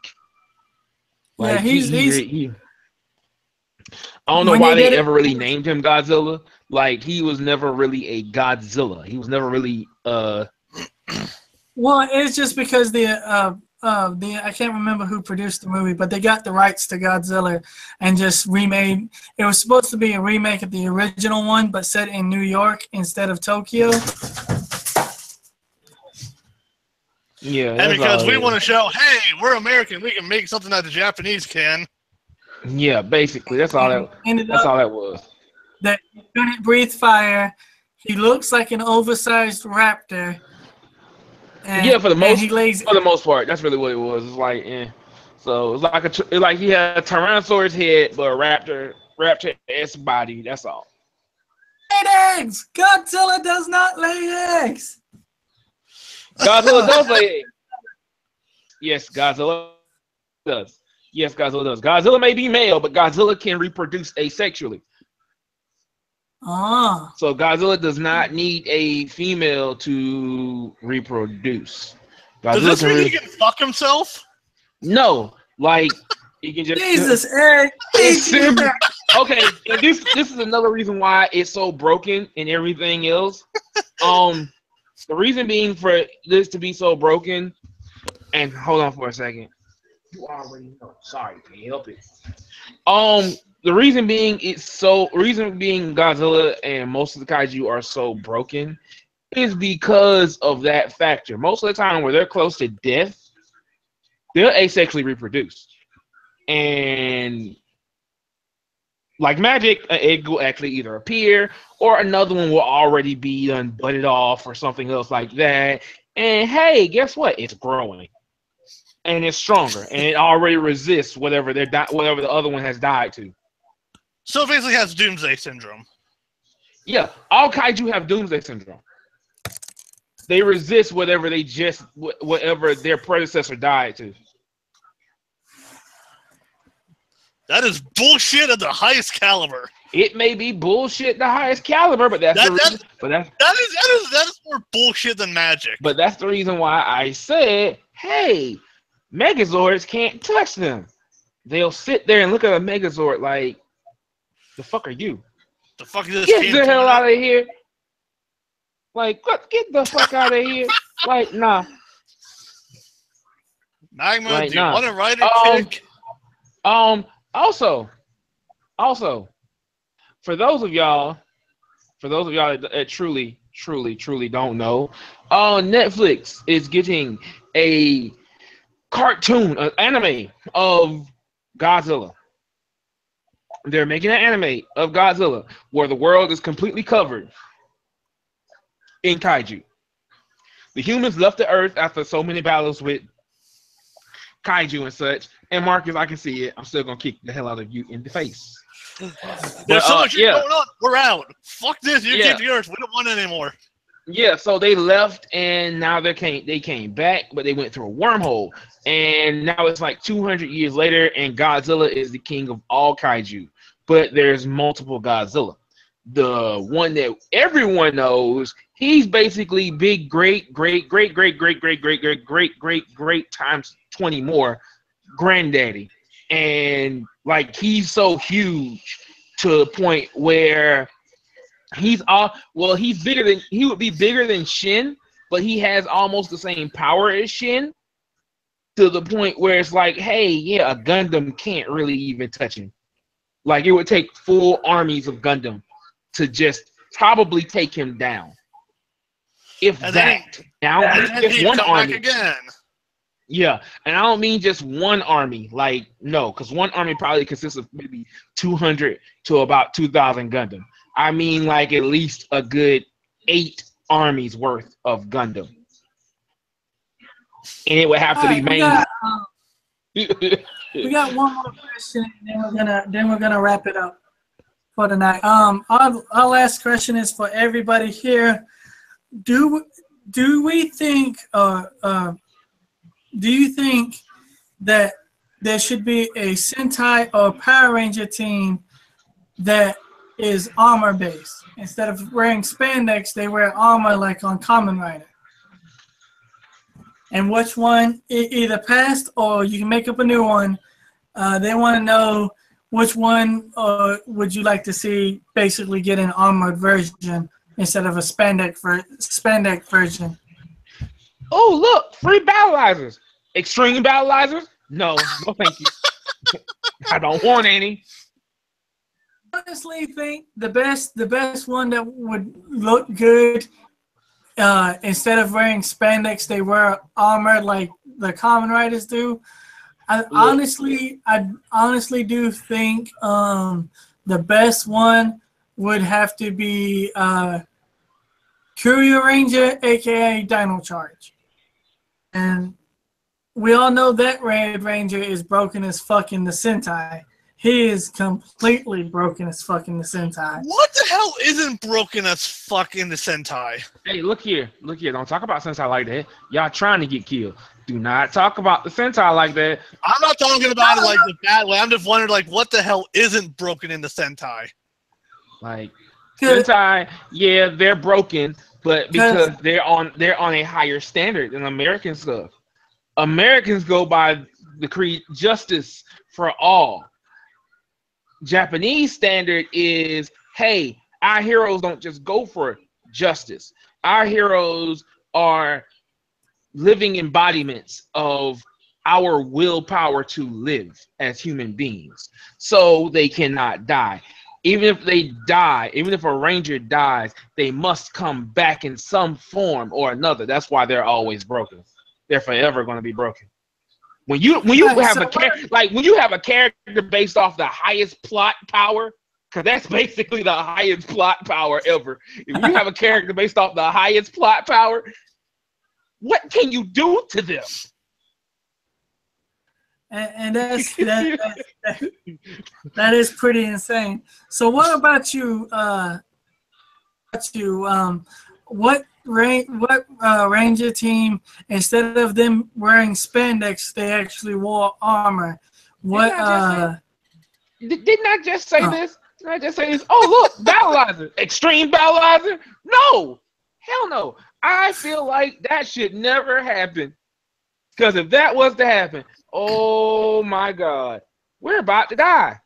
Like yeah, he's I don't know when why they did they it. ever really named him Godzilla. Like he was never really a Godzilla. He was never really Well, it's just because the I can't remember who produced the movie, but they got the rights to Godzilla and just remade. It was supposed to be a remake of the original one, but set in New York instead of Tokyo. Yeah, and because we want to show, hey, we're American, we can make something that the Japanese can. Yeah, basically, that's all that was. That he couldn't breathe fire. He looks like an oversized raptor. Yeah, for the most part, that's really what it was. It's like, so it's like he had a Tyrannosaurus head, but a raptor-esque body. That's all. Laid eggs. Godzilla does not lay eggs. Godzilla does lay eggs. Yes, Godzilla does. Yes, Godzilla does. Godzilla may be male, but Godzilla can reproduce asexually. Ah. So Godzilla does not need a female to reproduce. Does this mean he can fuck himself? No, like he can just. Jesus, Okay, and this is another reason why it's so broken and everything else. The reason being for this to be so broken, and hold on for a second. You already know. Sorry, can't help it. The reason being Godzilla and most of the kaiju are so broken is because of that factor. Most of the time where they're close to death, they'll asexually reproduce. And like magic, an egg will actually either appear or another one will already be done butted off or something else like that. And hey, guess what? It's growing. And it's stronger. And it already resists whatever the other one has died to. So it basically has Doomsday Syndrome. Yeah, all kaiju have Doomsday Syndrome. They resist whatever their predecessor died to. That is bullshit at the highest caliber. It may be bullshit the highest caliber, but that's the reason. That is more bullshit than magic. But that's the reason why I said, hey, Megazords can't touch them. They'll sit there and look at a Megazord like, the fuck are you? The fuck is this? Get the hell out of here! Like, get the fuck out of here! Like, nah. Magma, like, do you want to ride a kick? Also, for those of y'all that truly don't know, Netflix is getting a cartoon, an anime of Godzilla. They're making an anime of Godzilla where the world is completely covered in kaiju. The humans left the Earth after so many battles with kaiju and such. And Marcus, I can see it. I'm still gonna kick the hell out of you in the face. There's so much shit going on. We're out. Fuck this. You kicked the Earth. We don't want it anymore. Yeah, so they left and now they came back, but they went through a wormhole. And now it's like 200 years later, and Godzilla is the king of all kaiju. But there's multiple Godzilla. The one that everyone knows, he's basically big great times 20 more granddaddy. And like he's so huge to the point where he would be bigger than Shin, but he has almost the same power as Shin, to the point where it's like, hey, yeah, a Gundam can't really even touch him. Like it would take full armies of Gundam to just probably take him down. If and that. Now just one army again. Yeah, and I don't mean just one army. Like no, because one army probably consists of maybe 200 to about 2,000 Gundam. I mean like at least a good 8 armies worth of Gundam. And it would have to be main. We got one more question, and then we're gonna wrap it up for tonight. Our last question is for everybody here. Do we think do you think that there should be a Sentai or Power Ranger team that is armor based? Instead of wearing spandex, they wear armor like on Kamen Rider. And which one, either past or you can make up a new one. They want to know which one would you like to see basically get an armored version instead of a spandex version. Oh, look, free battleizers. Extreme battleizers? No, no thank you. I don't want any. Honestly think the best one that would look good, instead of wearing spandex, they wear armor like the Kamen Riders do. I honestly do think the best one would have to be Courier Ranger, aka Dino Charge. And we all know that Red Ranger is broken as fuck in the Sentai. He is completely broken as fuck in the Sentai. What the hell isn't broken as fuck in the Sentai? Hey, look here. Don't talk about Sentai like that. Y'all trying to get killed. Do not talk about the Sentai like that. I'm not talking about it like the bad way. I'm just wondering, like, what the hell isn't broken in the Sentai? Like, Sentai, yeah, they're broken, but because they're on a higher standard than American stuff. Americans go by the creed justice for all. Japanese standard is, hey, our heroes don't just go for justice. Our heroes are living embodiments of our willpower to live as human beings. So they cannot die. Even if they die, even if a ranger dies, they must come back in some form or another. That's why they're always broken. They're forever going to be broken. When you have a character based off the highest plot power, because that's basically the highest plot power ever. If you have a character based off the highest plot power, what can you do to them? And that is pretty insane. So what about you? What Ranger team, instead of them wearing spandex, they actually wore armor? What Didn't I just say this? Didn't I just say this? Oh, look, battleizer, extreme battleizer. No, hell no. I feel like that should never happen. Because if that was to happen, oh my God, we're about to die.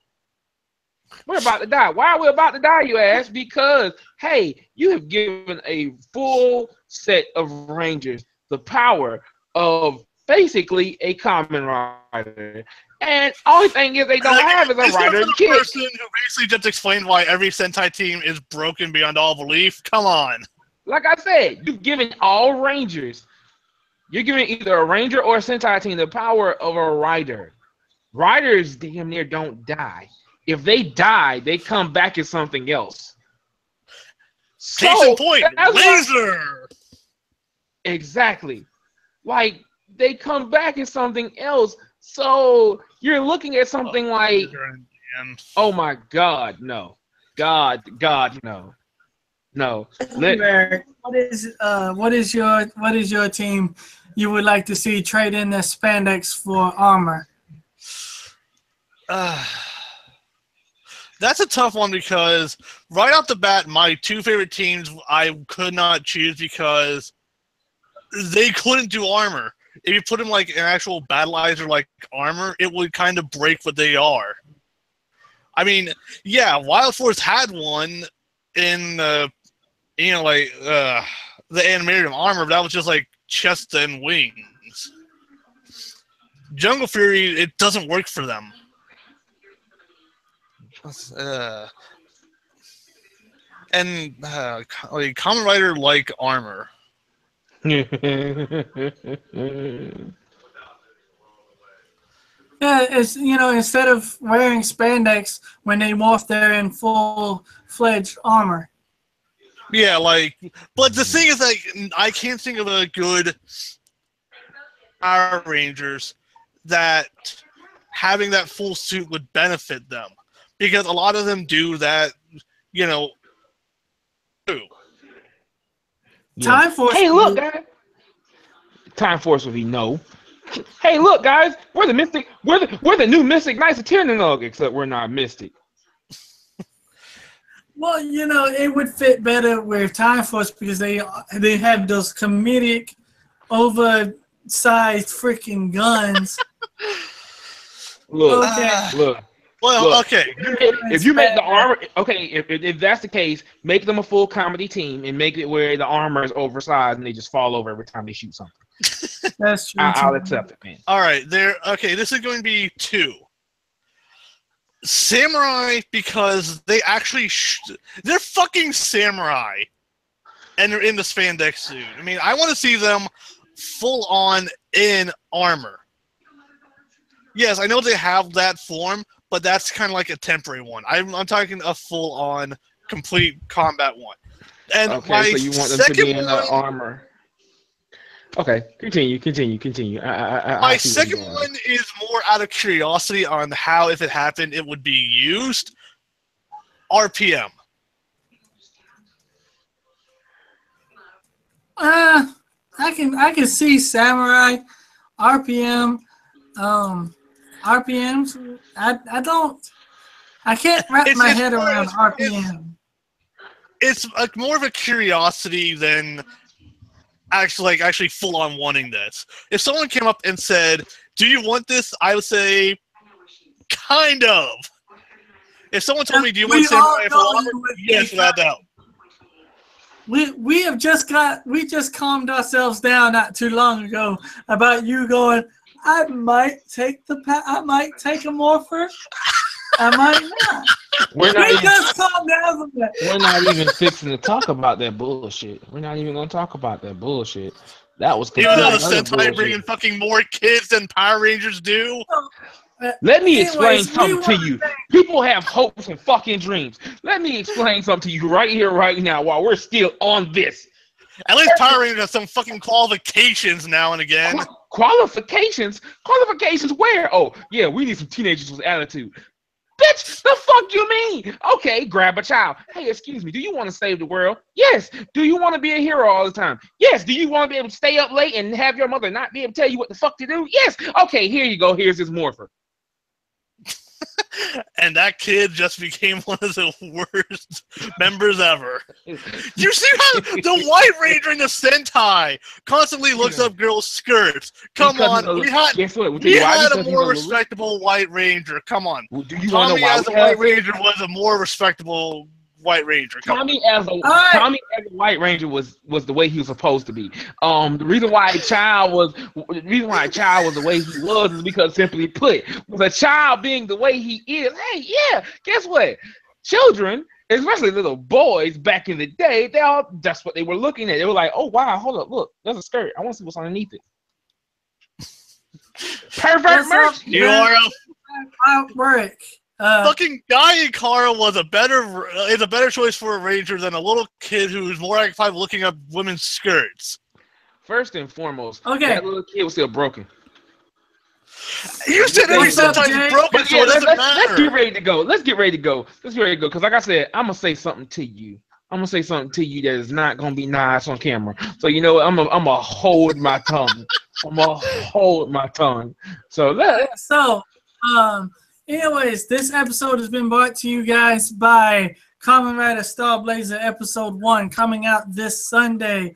We're about to die. Why are we about to die, you ask? Because, hey, you have given a full set of Rangers the power of basically a common rider. And only thing is they don't have is a rider kick. Person who basically just explained why every Sentai team is broken beyond all belief. Come on. Like I said, you've given all Rangers, you're giving either a Ranger or a Sentai team the power of a rider. Riders damn near don't die. If they die, they come back as something else. Case in point, laser. Exactly. Like, they come back as something else. So you're looking at something like, oh my God, no. God, no. No. What is your team you would like to see trade in their spandex for armor? That's a tough one because right off the bat, my two favorite teams I could not choose because they couldn't do armor. If you put them like an actual battleizer like armor, it would kind of break what they are. I mean, yeah, Wild Force had one in the animated armor, but that was just like chest and wings. Jungle Fury, it doesn't work for them. And like Kamen Rider like armor. Yeah, it's instead of wearing spandex when they morph, they're in full-fledged armor. Yeah, but the thing is, I can't think of a good Power Rangers that having that full suit would benefit them. Because a lot of them do that, too. Yeah. Time Force. Hey, look, guys. Time Force would be no. Hey, look, guys. We're the Mystic. We're the new Mystic Knights of Tyrannog, except we're not Mystic. Well, it would fit better with Time Force because they have those comedic, oversized freaking guns. Look, okay. Look. Well, look, okay. If you make the armor, okay, if that's the case, make them a full comedy team and make it where the armor is oversized and they just fall over every time they shoot something. That's true. I'll accept it, man. All right, okay, this is going to be two. Samurai, because they actually they're fucking samurai, and they're in the spandex suit. I mean, I want to see them full on in armor. Yes, I know they have that form, but that's kind of like a temporary one. I'm talking a full on complete combat one. And okay, so you want them to be in the armor. Okay, continue. My second one is more out of curiosity on how, if it happened, it would be used. RPM. I can see Samurai, RPM, RPMs. I can't wrap my head around RPM. It's like more of a curiosity than actually full on wanting this. If someone came up and said, "Do you want this?" I would say, kind of. If someone told me, "Do you want Samurai full armor?" Yes, without doubt. We just calmed ourselves down not too long ago about you going, I might take a morpher. I might not. We're not even fixing to talk about that bullshit. We're not even going to talk about that bullshit. That was even though the Sentai bringing fucking more kids than Power Rangers do. Let me explain something to you. People have hopes and fucking dreams. Let me explain something to you right here, right now, while we're still on this. At least Power Rangers have some fucking qualifications now and again. Qualifications? Qualifications where? Oh, yeah, we need some teenagers with attitude. Bitch, the fuck you mean? Okay, grab a child. Hey, excuse me, do you want to save the world? Yes. Do you want to be a hero all the time? Yes. Do you want to be able to stay up late and have your mother not be able to tell you what the fuck to do? Yes. Okay, here you go. Here's this morpher. And that kid just became one of the worst members ever. You see how the White Ranger in the Sentai constantly looks up girls' skirts? Come on, we had a more respectable White Ranger. Come on. Well, do you Tommy as a White Ranger was a more respectable White Ranger. Tommy as a White Ranger was the way he was supposed to be. The reason why a child was the way he was is because, simply put, with a child being the way he is, hey, yeah, guess what? Children, especially little boys back in the day, that's what they were looking at. They were like, oh wow, hold up, look, there's a skirt. I want to see what's underneath it. Pervert merch. You are outbreak. Fucking Guy Ikara is a better choice for a ranger than a little kid who's more occupied looking up women's skirts. First and foremost, okay, that little kid was still broken. You said every sometimes broken, so it doesn't matter. Let's get ready to go. Let's get ready to go. Because like I said, I'm gonna say something to you. That is not gonna be nice on camera. So you know what? I'm gonna hold my tongue. So anyways, this episode has been brought to you guys by Kamen Rider Star Blazer Episode 1 coming out this Sunday.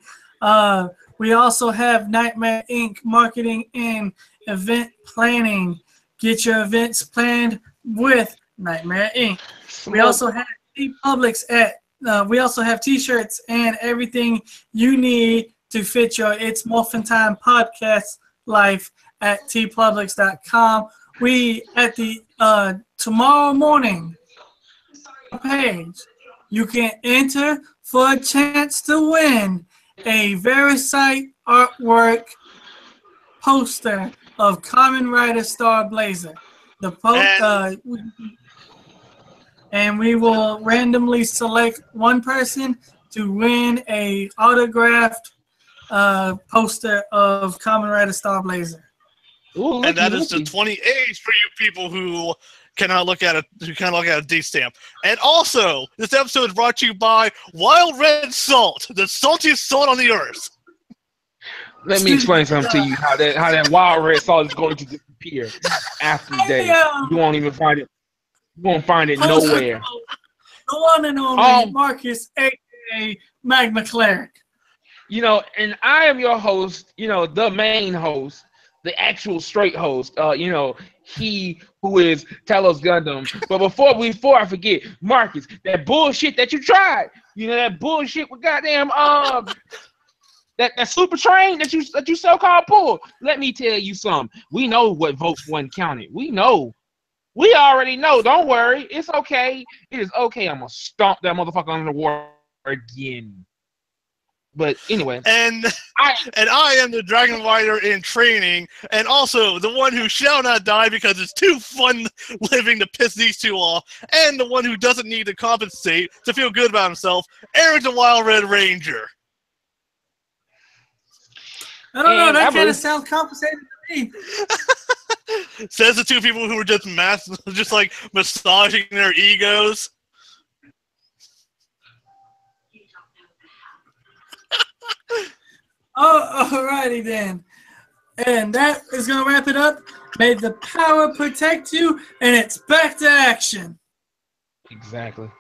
We also have Nightmare Inc. marketing and event planning. Get your events planned with Nightmare Inc. We also have TeePublics we also have t-shirts and everything you need to fit your It's Morphin Time podcast life at tpublics.com. We at the tomorrow morning page, you can enter for a chance to win a Verisite artwork poster of Kamen Rider Star Blazer. And we will randomly select one person to win a autographed poster of Kamen Rider Star Blazer. Ooh, and that is the 28 for you people who cannot look at a D stamp. And also, this episode is brought to you by Wild Red Salt, the saltiest salt on the earth. Let me explain something to you how that wild red salt is going to disappear after the day. You won't even find it. You won't find it nowhere. The one and only Marcus, aka Magma Cleric. You know, and I am your host. You know, the main host, the actual straight host. You know, he who is Talos Gundam. But before I forget, Marcus, that bullshit that you tried. You know that bullshit with goddamn that super train that you so-called pulled. Let me tell you something. We know what votes one counted. We know. We already know. Don't worry. It's okay. It is okay. I'm gonna stomp that motherfucker under the water again. But anyway, and I am the Dragon Rider in training, and also the one who shall not die because it's too fun living to piss these two off, and the one who doesn't need to compensate to feel good about himself, Eric the Wild Red Ranger. I don't know. That kind of sounds compensated to me. Says the two people who were just like massaging their egos. Oh, alrighty then. And that is going to wrap it up. May the power protect you, and it's back to action. Exactly.